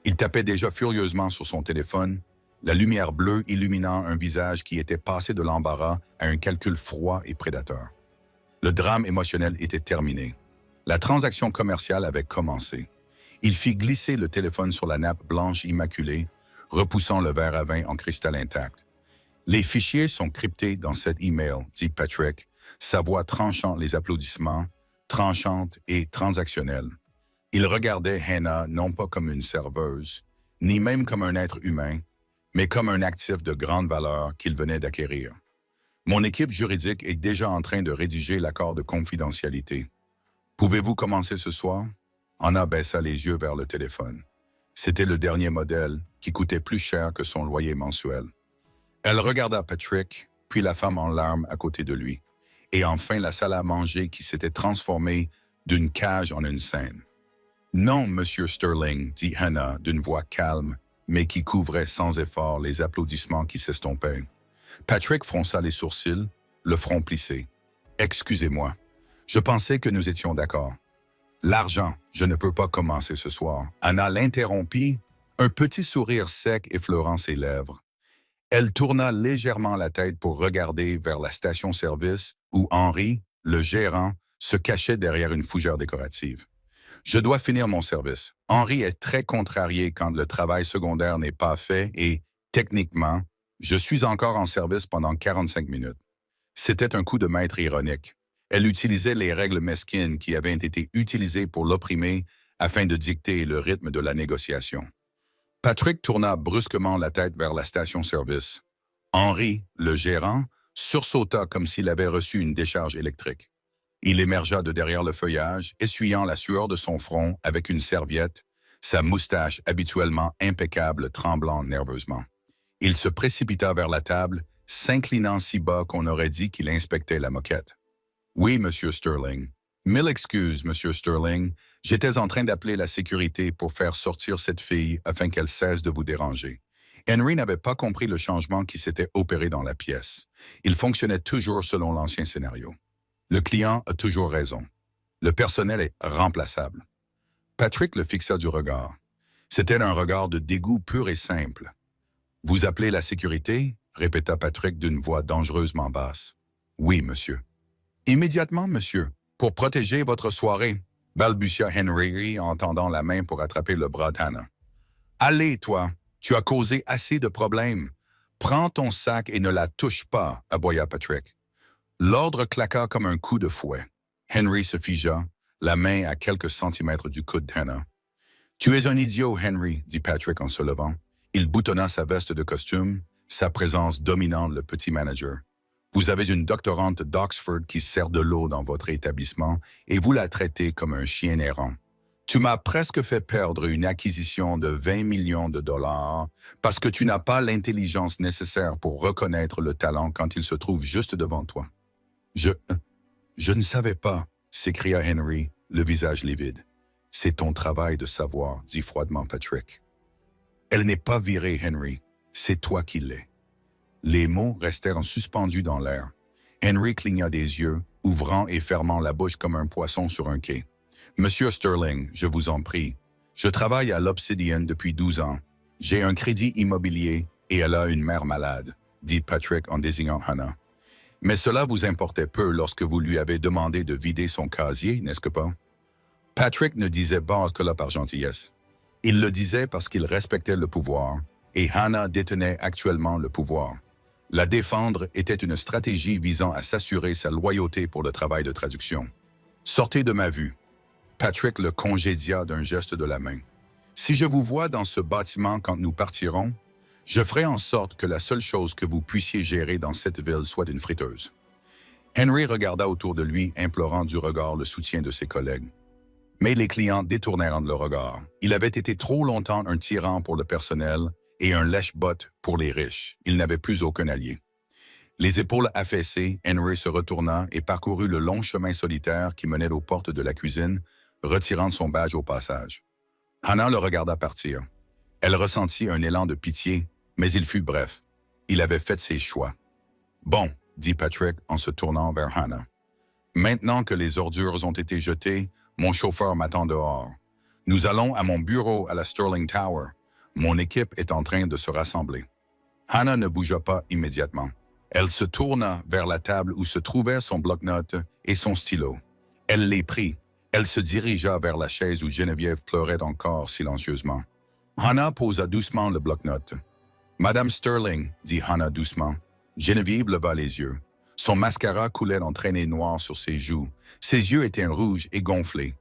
Il tapait déjà furieusement sur son téléphone, la lumière bleue illuminant un visage qui était passé de l'embarras à un calcul froid et prédateur. Le drame émotionnel était terminé. La transaction commerciale avait commencé. Il fit glisser le téléphone sur la nappe blanche immaculée, repoussant le verre à vin en cristal intact. Les fichiers sont cryptés dans cet email, dit Patrick, sa voix tranchant les applaudissements, tranchante et transactionnelle. Il regardait Hannah non pas comme une serveuse, ni même comme un être humain, mais comme un actif de grande valeur qu'il venait d'acquérir. Mon équipe juridique est déjà en train de rédiger l'accord de confidentialité. Pouvez-vous commencer ce soir? Anna baissa les yeux vers le téléphone. C'était le dernier modèle qui coûtait plus cher que son loyer mensuel. Elle regarda Patrick, puis la femme en larmes à côté de lui, et enfin la salle à manger qui s'était transformée d'une cage en une scène. « Non, Monsieur Sterling, dit Hannah d'une voix calme, mais qui couvrait sans effort les applaudissements qui s'estompaient. Patrick fronça les sourcils, le front plissé. « Excusez-moi, je pensais que nous étions d'accord. L'argent, je ne peux pas commencer ce soir. » Anna l'interrompit, un petit sourire sec effleurant ses lèvres. Elle tourna légèrement la tête pour regarder vers la station-service où Henry, le gérant, se cachait derrière une fougère décorative. « Je dois finir mon service. Henry est très contrarié quand le travail secondaire n'est pas fait et, techniquement, je suis encore en service pendant 45 minutes. » C'était un coup de maître ironique. Elle utilisait les règles mesquines qui avaient été utilisées pour l'opprimer afin de dicter le rythme de la négociation. Patrick tourna brusquement la tête vers la station-service. Henry, le gérant, sursauta comme s'il avait reçu une décharge électrique. Il émergea de derrière le feuillage, essuyant la sueur de son front avec une serviette, sa moustache habituellement impeccable tremblant nerveusement. Il se précipita vers la table, s'inclinant si bas qu'on aurait dit qu'il inspectait la moquette. « Oui, Monsieur Sterling. Mille excuses, Monsieur Sterling. J'étais en train d'appeler la sécurité pour faire sortir cette fille afin qu'elle cesse de vous déranger. » Henry n'avait pas compris le changement qui s'était opéré dans la pièce. Il fonctionnait toujours selon l'ancien scénario. Le client a toujours raison. Le personnel est remplaçable. Patrick le fixa du regard. C'était un regard de dégoût pur et simple. « Vous appelez la sécurité ?» répéta Patrick d'une voix dangereusement basse. « Oui, monsieur. »« Immédiatement, monsieur, pour protéger votre soirée, » balbutia Henry en tendant la main pour attraper le bras d'Hannah. « Allez, toi, tu as causé assez de problèmes. Prends ton sac et ne la touche pas, » aboya Patrick. L'ordre claqua comme un coup de fouet. Henry se figea, la main à quelques centimètres du coude d'Hannah. « Tu es un idiot, Henry, dit Patrick en se levant. Il boutonna sa veste de costume, sa présence dominant le petit manager. Vous avez une doctorante d'Oxford qui sert de l'eau dans votre établissement et vous la traitez comme un chien errant. Tu m'as presque fait perdre une acquisition de 20 millions de dollars parce que tu n'as pas l'intelligence nécessaire pour reconnaître le talent quand il se trouve juste devant toi. Je ne savais pas, s'écria Henry, le visage livide. C'est ton travail de savoir, dit froidement Patrick. Elle n'est pas virée, Henry. C'est toi qui l'es. Les mots restèrent suspendus dans l'air. Henry cligna des yeux, ouvrant et fermant la bouche comme un poisson sur un quai. « Monsieur Sterling, je vous en prie. Je travaille à l'Obsidian depuis 12 ans. J'ai un crédit immobilier et elle a une mère malade, dit Patrick en désignant Hannah. Mais cela vous importait peu lorsque vous lui avez demandé de vider son casier, n'est-ce que pas? » Patrick ne disait pas cela par gentillesse. Il le disait parce qu'il respectait le pouvoir, et Hannah détenait actuellement le pouvoir. La défendre était une stratégie visant à s'assurer sa loyauté pour le travail de traduction. « Sortez de ma vue. » Patrick le congédia d'un geste de la main. « Si je vous vois dans ce bâtiment quand nous partirons, je ferai en sorte que la seule chose que vous puissiez gérer dans cette ville soit une friteuse. » Henry regarda autour de lui, implorant du regard le soutien de ses collègues. Mais les clients détournèrent le regard. Il avait été trop longtemps un tyran pour le personnel et un lèche-botte pour les riches. Il n'avait plus aucun allié. Les épaules affaissées, Henry se retourna et parcourut le long chemin solitaire qui menait aux portes de la cuisine, retirant son badge au passage. Hannah le regarda partir. Elle ressentit un élan de pitié, mais il fut bref. Il avait fait ses choix. « Bon, » dit Patrick en se tournant vers Hannah. « Maintenant que les ordures ont été jetées, mon chauffeur m'attend dehors. Nous allons à mon bureau à la Sterling Tower. Mon équipe est en train de se rassembler. » Hannah ne bougea pas immédiatement. Elle se tourna vers la table où se trouvaient son bloc-notes et son stylo. Elle les prit. Elle se dirigea vers la chaise où Geneviève pleurait encore silencieusement. Hannah posa doucement le bloc-notes. « Madame Sterling, » dit Hannah doucement. Geneviève leva les yeux. Son mascara coulait en traînées noires sur ses joues. Ses yeux étaient rouges et gonflés.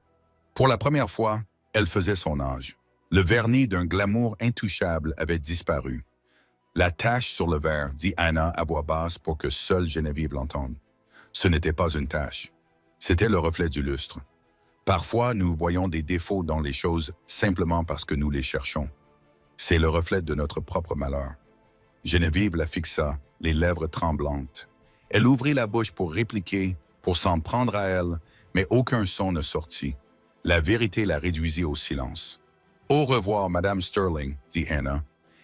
Pour la première fois, elle faisait son âge. Le vernis d'un glamour intouchable avait disparu. « La tache sur le verre, » dit Hannah à voix basse pour que seule Geneviève l'entende. Ce n'était pas une tache. C'était le reflet du lustre. Parfois, nous voyons des défauts dans les choses simplement parce que nous les cherchons. C'est le reflet de notre propre malheur. Geneviève la fixa, les lèvres tremblantes. Elle ouvrit la bouche pour répliquer, pour s'en prendre à elle, mais aucun son ne sortit. La vérité la réduisit au silence. « Au revoir, Madame Sterling, » dit Hannah.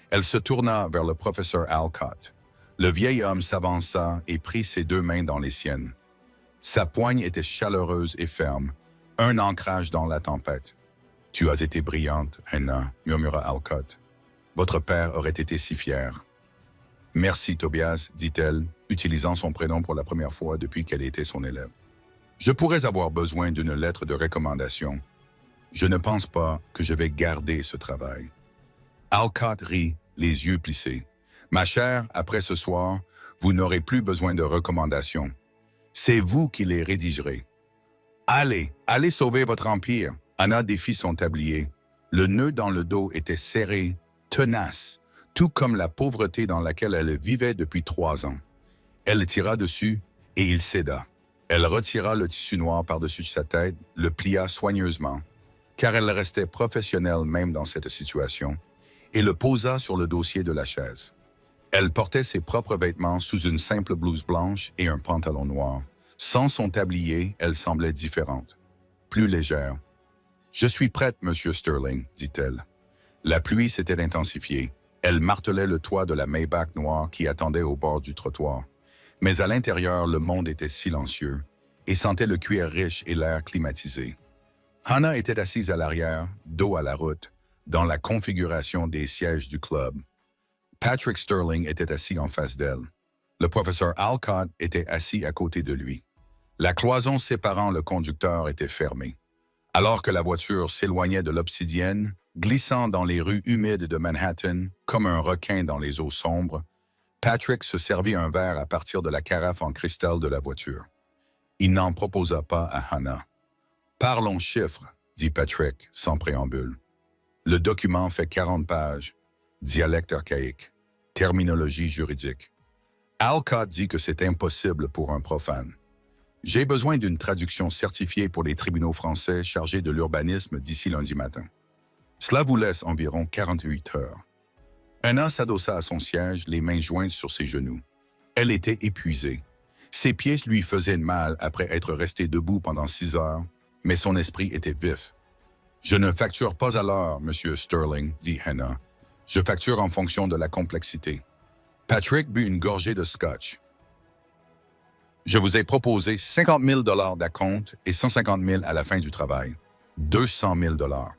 Elle se tourna vers le professeur Alcott. Le vieil homme s'avança et prit ses deux mains dans les siennes. Sa poigne était chaleureuse et ferme, un ancrage dans la tempête. « Tu as été brillante, Hannah, » murmura Alcott. « Votre père aurait été si fier. »« Merci, Tobias, » dit-elle, utilisant son prénom pour la première fois depuis qu'elle était son élève. « Je pourrais avoir besoin d'une lettre de recommandation. Je ne pense pas que je vais garder ce travail. » Alcott rit, les yeux plissés. « Ma chère, après ce soir, vous n'aurez plus besoin de recommandations. C'est vous qui les rédigerez. Allez, allez sauver votre empire. » Hannah défit son tablier. Le nœud dans le dos était serré, tenace, tout comme la pauvreté dans laquelle elle vivait depuis 3 ans. Elle tira dessus et il céda. Elle retira le tissu noir par-dessus sa tête, le plia soigneusement, car elle restait professionnelle même dans cette situation, et le posa sur le dossier de la chaise. Elle portait ses propres vêtements sous une simple blouse blanche et un pantalon noir. Sans son tablier, elle semblait différente, plus légère. « Je suis prête, Monsieur Sterling, » dit-elle. La pluie s'était intensifiée. Elle martelait le toit de la Maybach noire qui attendait au bord du trottoir. Mais à l'intérieur, le monde était silencieux et sentait le cuir riche et l'air climatisé. Hannah était assise à l'arrière, dos à la route, dans la configuration des sièges du club. Patrick Sterling était assis en face d'elle. Le professeur Alcott était assis à côté de lui. La cloison séparant le conducteur était fermée. Alors que la voiture s'éloignait de l'Obsidienne, glissant dans les rues humides de Manhattan comme un requin dans les eaux sombres, Patrick se servit un verre à partir de la carafe en cristal de la voiture. Il n'en proposa pas à Hannah. Parlons chiffres, dit Patrick, sans préambule. Le document fait 40 pages. Dialecte archaïque. Terminologie juridique. Alcott dit que c'est impossible pour un profane. J'ai besoin d'une traduction certifiée pour les tribunaux français chargés de l'urbanisme d'ici lundi matin. Cela vous laisse environ 48 heures. Hannah s'adossa à son siège, les mains jointes sur ses genoux. Elle était épuisée. Ses pieds lui faisaient mal après être resté debout pendant 6 heures, mais son esprit était vif. « Je ne facture pas à l'heure, Monsieur Sterling, » dit Hannah. « Je facture en fonction de la complexité. » Patrick but une gorgée de scotch. « Je vous ai proposé 50 000 $ d'acompte et 150 000 à la fin du travail. 200 000 $.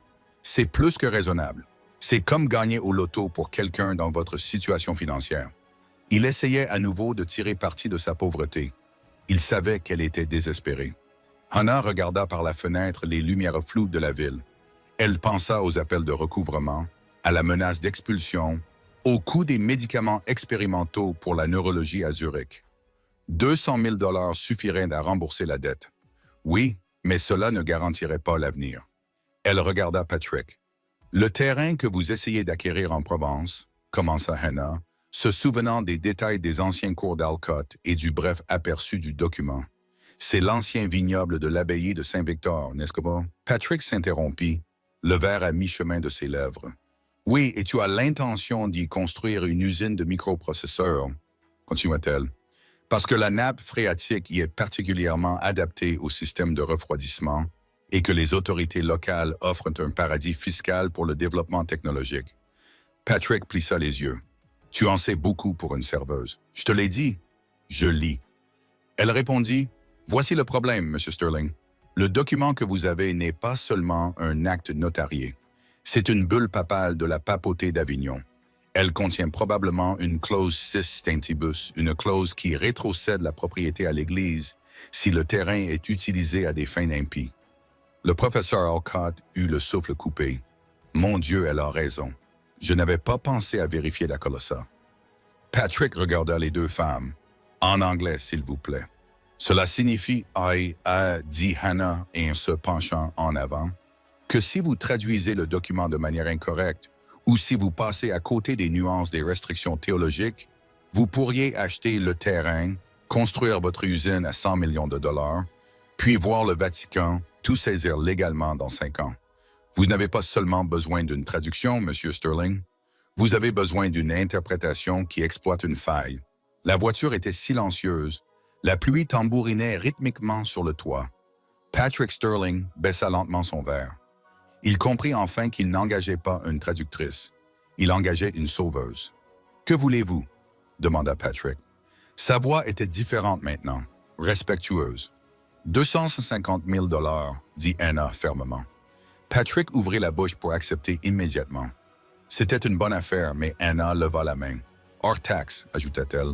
C'est plus que raisonnable. C'est comme gagner au loto pour quelqu'un dans votre situation financière. » Il essayait à nouveau de tirer parti de sa pauvreté. Il savait qu'elle était désespérée. Hannah regarda par la fenêtre les lumières floues de la ville. Elle pensa aux appels de recouvrement, à la menace d'expulsion, au coût des médicaments expérimentaux pour la neurologie à Zurich. 200 000 $ suffiraient à rembourser la dette. Oui, mais cela ne garantirait pas l'avenir. Elle regarda Patrick. « Le terrain que vous essayez d'acquérir en Provence, » commença Hannah, se souvenant des détails des anciens cours d'Alcott et du bref aperçu du document. « C'est l'ancien vignoble de l'abbaye de Saint-Victor, n'est-ce pas? » Patrick s'interrompit, le verre à mi-chemin de ses lèvres. « Oui, et tu as l'intention d'y construire une usine de microprocesseurs, » continua-t-elle, « parce que la nappe phréatique y est particulièrement adaptée au système de refroidissement et que les autorités locales offrent un paradis fiscal pour le développement technologique. » Patrick plissa les yeux. « Tu en sais beaucoup pour une serveuse. Je te l'ai dit. Je lis. » Elle répondit, « Voici le problème, Monsieur Sterling. Le document que vous avez n'est pas seulement un acte notarié. C'est une bulle papale de la papauté d'Avignon. Elle contient probablement une clause 6 stantibus, une clause qui rétrocède la propriété à l'Église si le terrain est utilisé à des fins impies. » Le professeur Alcott eut le souffle coupé. « Mon Dieu, elle a raison. Je n'avais pas pensé à vérifier la colossa. » Patrick regarda les deux femmes. « En anglais, s'il vous plaît. » « Cela signifie, dit Hannah en se penchant en avant, que si vous traduisez le document de manière incorrecte ou si vous passez à côté des nuances des restrictions théologiques, vous pourriez acheter le terrain, construire votre usine à 100 millions de $, puis voir le Vatican tout saisir légalement dans 5 ans. Vous n'avez pas seulement besoin d'une traduction, Monsieur Sterling. Vous avez besoin d'une interprétation qui exploite une faille. La voiture était silencieuse. La pluie tambourinait rythmiquement sur le toit. Patrick Sterling baissa lentement son verre. Il comprit enfin qu'il n'engageait pas une traductrice. Il engageait une sauveuse. « Que voulez-vous » demanda Patrick. Sa voix était différente maintenant, respectueuse. « 250 000 $, dit Hannah fermement. Patrick ouvrit la bouche pour accepter immédiatement. C'était une bonne affaire, mais Hannah leva la main. « Hors taxe » ajouta-t-elle.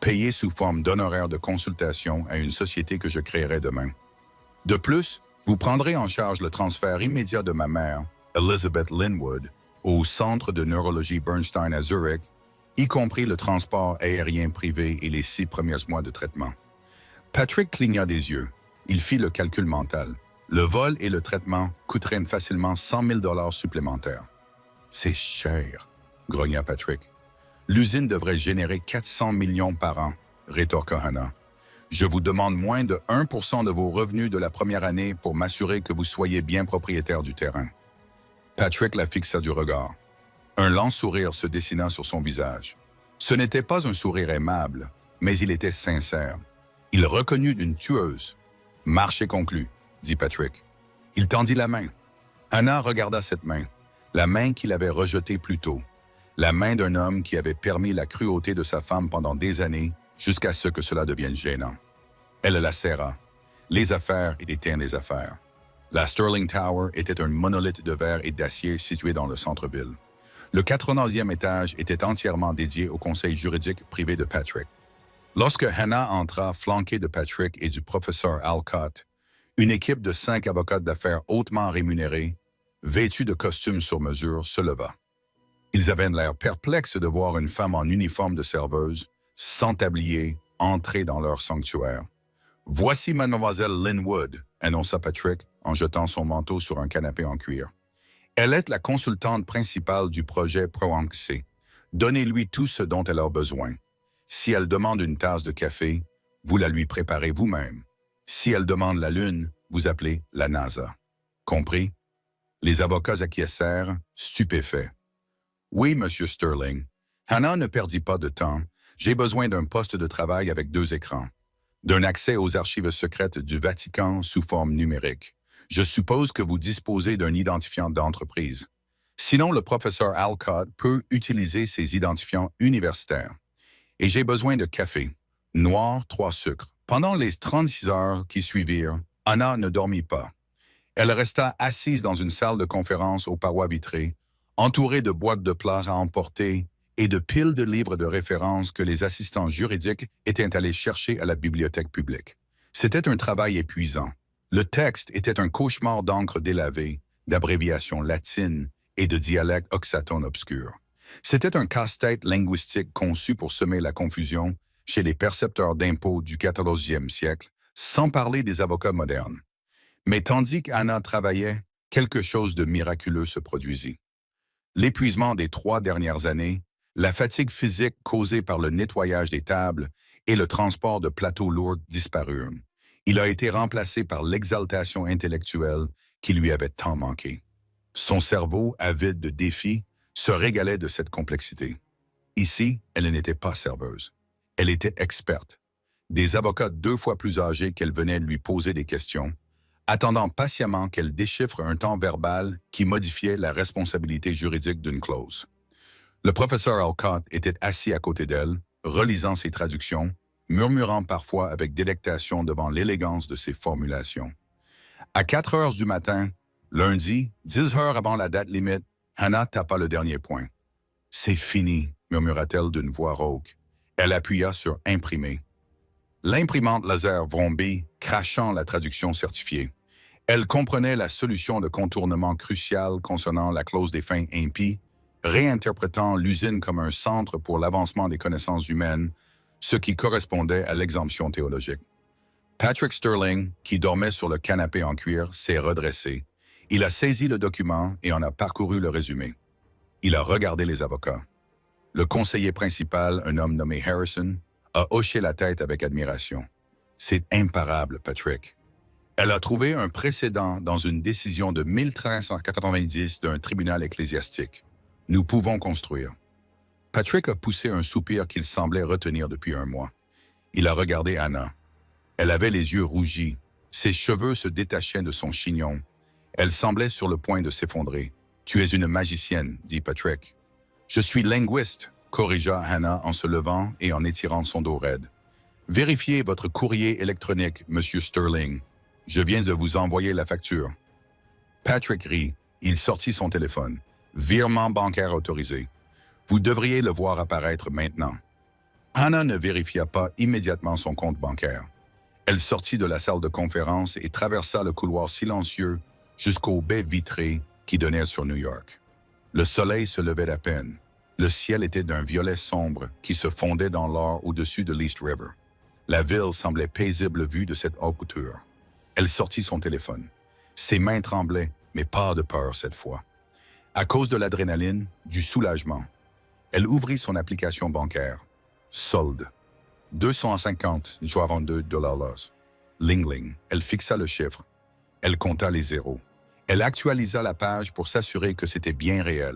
Payé sous forme d'honoraires de consultation à une société que je créerai demain. De plus, vous prendrez en charge le transfert immédiat de ma mère, Elizabeth Linwood, au Centre de neurologie Bernstein à Zurich, y compris le transport aérien privé et les 6 premiers mois de traitement. Patrick cligna des yeux. Il fit le calcul mental. Le vol et le traitement coûteraient facilement 100 000 $ supplémentaires. « C'est cher, » grogna Patrick. L'usine devrait générer 400 millions par an, rétorqua Hannah. Je vous demande moins de 1% de vos revenus de la première année pour m'assurer que vous soyez bien propriétaire du terrain. Patrick la fixa du regard. Un lent sourire se dessina sur son visage. Ce n'était pas un sourire aimable, mais il était sincère. Il reconnut une tueuse. « Marché conclu », dit Patrick. Il tendit la main. Hannah regarda cette main, la main qu'il avait rejetée plus tôt. La main d'un homme qui avait permis la cruauté de sa femme pendant des années jusqu'à ce que cela devienne gênant. Elle la serra. Les affaires étaient les affaires. La Sterling Tower était un monolithe de verre et d'acier situé dans le centre-ville. Le 90e étage était entièrement dédié au conseil juridique privé de Patrick. Lorsque Hannah entra flanquée de Patrick et du professeur Alcott, une équipe de 5 avocats d'affaires hautement rémunérés, vêtus de costumes sur mesure, se leva. Ils avaient l'air perplexes de voir une femme en uniforme de serveuse, sans tablier, entrer dans leur sanctuaire. « Voici mademoiselle Linwood », annonça Patrick en jetant son manteau sur un canapé en cuir. Elle est la consultante principale du projet ProAnxé. Donnez-lui tout ce dont elle a besoin. Si elle demande une tasse de café, vous la lui préparez vous-même. Si elle demande la Lune, vous appelez la NASA. Compris? Les avocats acquiescèrent, stupéfaits. Oui, Monsieur Sterling. Hannah ne perdit pas de temps. J'ai besoin d'un poste de travail avec 2 écrans, d'un accès aux archives secrètes du Vatican sous forme numérique. Je suppose que vous disposez d'un identifiant d'entreprise. Sinon, le professeur Alcott peut utiliser ses identifiants universitaires. Et j'ai besoin de café. Noir, 3 sucres. Pendant les 36 heures qui suivirent, Hannah ne dormit pas. Elle resta assise dans une salle de conférence aux parois vitrées, entourée de boîtes de plats à emporter et de piles de livres de référence que les assistants juridiques étaient allés chercher à la bibliothèque publique. C'était un travail épuisant. Le texte était un cauchemar d'encre délavée, d'abréviations latines et de dialectes oxatones obscurs. C'était un casse-tête linguistique conçu pour semer la confusion chez les percepteurs d'impôts du 14e siècle, sans parler des avocats modernes. Mais tandis qu'Hannah travaillait, quelque chose de miraculeux se produisit. L'épuisement des 3 dernières années, la fatigue physique causée par le nettoyage des tables et le transport de plateaux lourds disparurent. Il a été remplacé par l'exaltation intellectuelle qui lui avait tant manqué. Son cerveau, avide de défis, se régalait de cette complexité. Ici, elle n'était pas serveuse. Elle était experte. Des avocats 2 fois plus âgés qu'elle venait lui poser des questions, attendant patiemment qu'elle déchiffre un temps verbal qui modifiait la responsabilité juridique d'une clause. Le professeur Alcott était assis à côté d'elle, relisant ses traductions, murmurant parfois avec délectation devant l'élégance de ses formulations. À 4 heures du matin, lundi, 10 heures avant la date limite, Hannah tapa le dernier point. « C'est fini », murmura-t-elle d'une voix rauque. Elle appuya sur « Imprimer ». L'imprimante laser vrombit, crachant la traduction certifiée. Elle comprenait la solution de contournement cruciale concernant la clause des fins impies, réinterprétant l'usine comme un centre pour l'avancement des connaissances humaines, ce qui correspondait à l'exemption théologique. Patrick Sterling, qui dormait sur le canapé en cuir, s'est redressé. Il a saisi le document et en a parcouru le résumé. Il a regardé les avocats. Le conseiller principal, un homme nommé Harrison, a hoché la tête avec admiration. « C'est imparable, Patrick. » Elle a trouvé un précédent dans une décision de 1390 d'un tribunal ecclésiastique. Nous pouvons construire. Patrick a poussé un soupir qu'il semblait retenir depuis un mois. Il a regardé Hannah. Elle avait les yeux rougis. Ses cheveux se détachaient de son chignon. Elle semblait sur le point de s'effondrer. « Tu es une magicienne, » dit Patrick. « Je suis linguiste, » corrigea Hannah en se levant et en étirant son dos raide. « Vérifiez votre courrier électronique, Monsieur Sterling. Je viens de vous envoyer la facture. » Patrick rit. Il sortit son téléphone. « Virement bancaire autorisé. Vous devriez le voir apparaître maintenant. » Hannah ne vérifia pas immédiatement son compte bancaire. Elle sortit de la salle de conférence et traversa le couloir silencieux jusqu'aux baies vitrées qui donnaient sur New York. Le soleil se levait à peine. Le ciel était d'un violet sombre qui se fondait dans l'or au-dessus de l'East River. La ville semblait paisible vue de cette haute hauteur. Elle sortit son téléphone. Ses mains tremblaient, mais pas de peur cette fois. À cause de l'adrénaline, du soulagement. Elle ouvrit son application bancaire. Solde. 250,42 $. Ling. Elle fixa le chiffre. Elle compta les zéros. Elle actualisa la page pour s'assurer que c'était bien réel.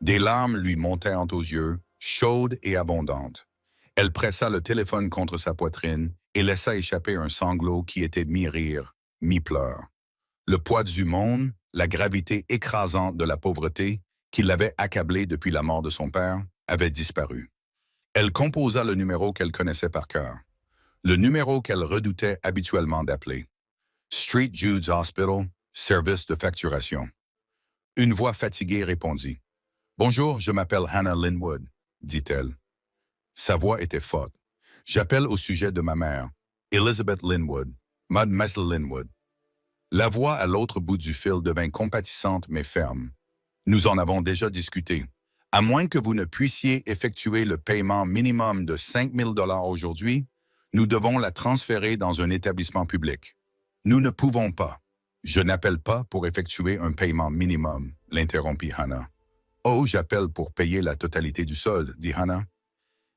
Des larmes lui monèrent aux yeux, chaudes et abondantes. Elle pressa le téléphone contre sa poitrine et laissa échapper un sanglot qui était mi-rire, mi-pleur. Le poids du monde, la gravité écrasante de la pauvreté, qui l'avait accablée depuis la mort de son père, avait disparu. Elle composa le numéro qu'elle connaissait par cœur, le numéro qu'elle redoutait habituellement d'appeler. St. Jude's Hospital, service de facturation. Une voix fatiguée répondit. « Bonjour, je m'appelle Hannah Linwood, » dit-elle. Sa voix était forte. « J'appelle au sujet de ma mère, Elizabeth Linwood, Mademoiselle Linwood. » La voix à l'autre bout du fil devint compatissante mais ferme. « Nous en avons déjà discuté. À moins que vous ne puissiez effectuer le paiement minimum de 5 000 $ aujourd'hui, nous devons la transférer dans un établissement public. Nous ne pouvons pas. Je n'appelle pas pour effectuer un paiement minimum, l'interrompit Hannah. Oh, j'appelle pour payer la totalité du solde, dit Hannah.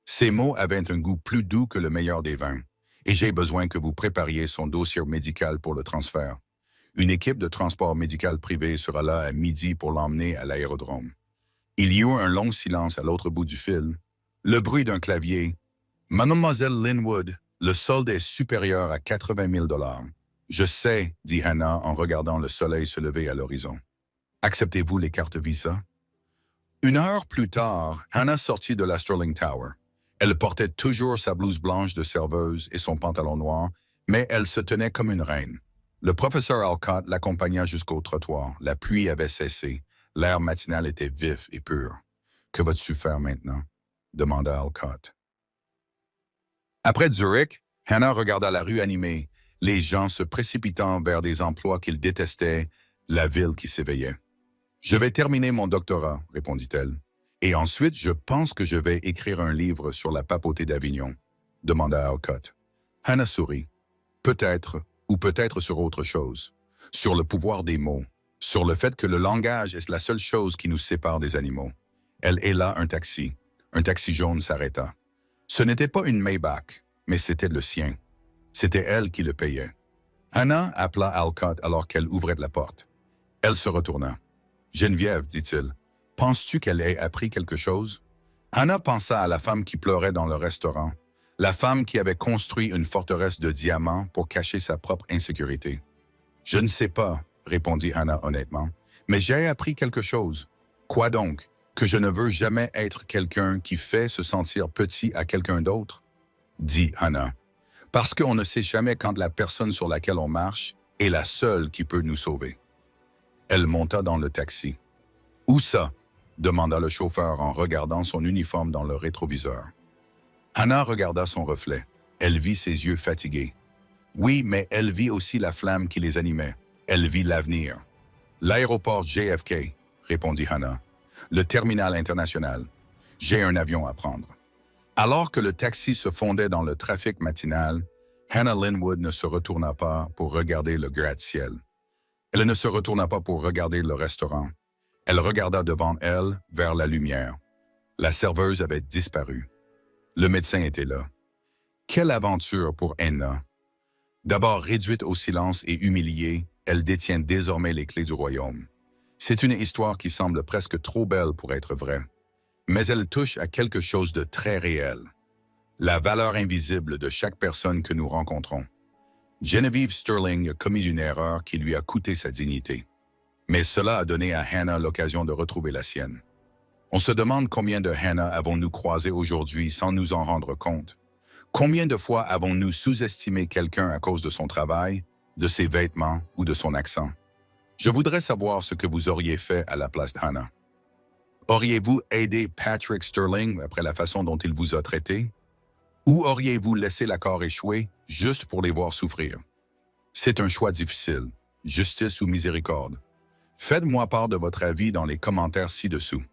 Ces mots avaient un goût plus doux que le meilleur des vins, et j'ai besoin que vous prépariez son dossier médical pour le transfert. Une équipe de transport médical privé sera là à midi pour l'emmener à l'aérodrome. Il y eut un long silence à l'autre bout du fil. Le bruit d'un clavier. Mademoiselle Linwood, le solde est supérieur à 80 000 $. Je sais, dit Hannah en regardant le soleil se lever à l'horizon. Acceptez-vous les cartes Visa? Une heure plus tard, Hannah sortit de la Sterling Tower. Elle portait toujours sa blouse blanche de serveuse et son pantalon noir, mais elle se tenait comme une reine. Le professeur Alcott l'accompagna jusqu'au trottoir. La pluie avait cessé. L'air matinal était vif et pur. « Que vas-tu faire maintenant? » demanda Alcott. Après Zurich, Hannah regarda la rue animée, les gens se précipitant vers des emplois qu'ils détestaient, la ville qui s'éveillait. « Je vais terminer mon doctorat, répondit-elle. Et ensuite, je pense que je vais écrire un livre sur la papauté d'Avignon, demanda Alcott. Hannah sourit. Peut-être, ou peut-être sur autre chose. Sur le pouvoir des mots. Sur le fait que le langage est la seule chose qui nous sépare des animaux. Elle héla un taxi. Un taxi jaune s'arrêta. Ce n'était pas une Maybach, mais c'était le sien. C'était elle qui le payait. Hannah appela Alcott alors qu'elle ouvrait la porte. Elle se retourna. « Geneviève, dit-il, penses-tu qu'elle ait appris quelque chose? » Hannah pensa à la femme qui pleurait dans le restaurant, la femme qui avait construit une forteresse de diamants pour cacher sa propre insécurité. « Je ne sais pas, » répondit Hannah honnêtement, « mais j'ai appris quelque chose. Quoi donc? Que je ne veux jamais être quelqu'un qui fait se sentir petit à quelqu'un d'autre? » dit Hannah. « Parce qu'on ne sait jamais quand la personne sur laquelle on marche est la seule qui peut nous sauver. » Elle monta dans le taxi. « Où ça? » demanda le chauffeur en regardant son uniforme dans le rétroviseur. Hannah regarda son reflet. Elle vit ses yeux fatigués. Oui, mais elle vit aussi la flamme qui les animait. Elle vit l'avenir. « L'aéroport JFK, » répondit Hannah. « Le terminal international. J'ai un avion à prendre. » Alors que le taxi se fondait dans le trafic matinal, Hannah Linwood ne se retourna pas pour regarder le gratte-ciel. Elle ne se retourna pas pour regarder le restaurant. Elle regarda devant elle, vers la lumière. La serveuse avait disparu. Le médecin était là. Quelle aventure pour Hannah! D'abord réduite au silence et humiliée, elle détient désormais les clés du royaume. C'est une histoire qui semble presque trop belle pour être vraie. Mais elle touche à quelque chose de très réel. La valeur invisible de chaque personne que nous rencontrons. Genevieve Sterling a commis une erreur qui lui a coûté sa dignité. Mais cela a donné à Hannah l'occasion de retrouver la sienne. On se demande combien de Hannah avons-nous croisé aujourd'hui sans nous en rendre compte? Combien de fois avons-nous sous-estimé quelqu'un à cause de son travail, de ses vêtements ou de son accent? Je voudrais savoir ce que vous auriez fait à la place de Hannah. Auriez-vous aidé Patrick Sterling après la façon dont il vous a traité? Ou auriez-vous laissé l'accord échouer juste pour les voir souffrir? C'est un choix difficile, justice ou miséricorde. Faites-moi part de votre avis dans les commentaires ci-dessous.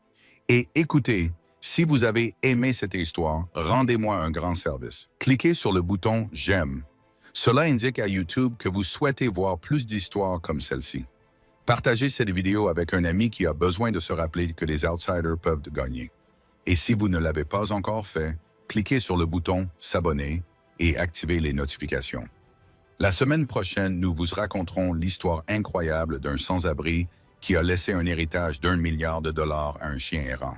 Et écoutez, si vous avez aimé cette histoire, rendez-moi un grand service. Cliquez sur le bouton « J'aime ». Cela indique à YouTube que vous souhaitez voir plus d'histoires comme celle-ci. Partagez cette vidéo avec un ami qui a besoin de se rappeler que les outsiders peuvent gagner. Et si vous ne l'avez pas encore fait, cliquez sur le bouton « S'abonner » et activez les notifications. La semaine prochaine, nous vous raconterons l'histoire incroyable d'un sans-abri qui a laissé un héritage d'1 milliard de dollars à un chien errant.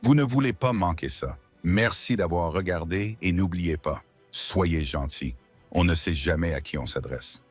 Vous ne voulez pas manquer ça. Merci d'avoir regardé et n'oubliez pas, soyez gentils. On ne sait jamais à qui on s'adresse.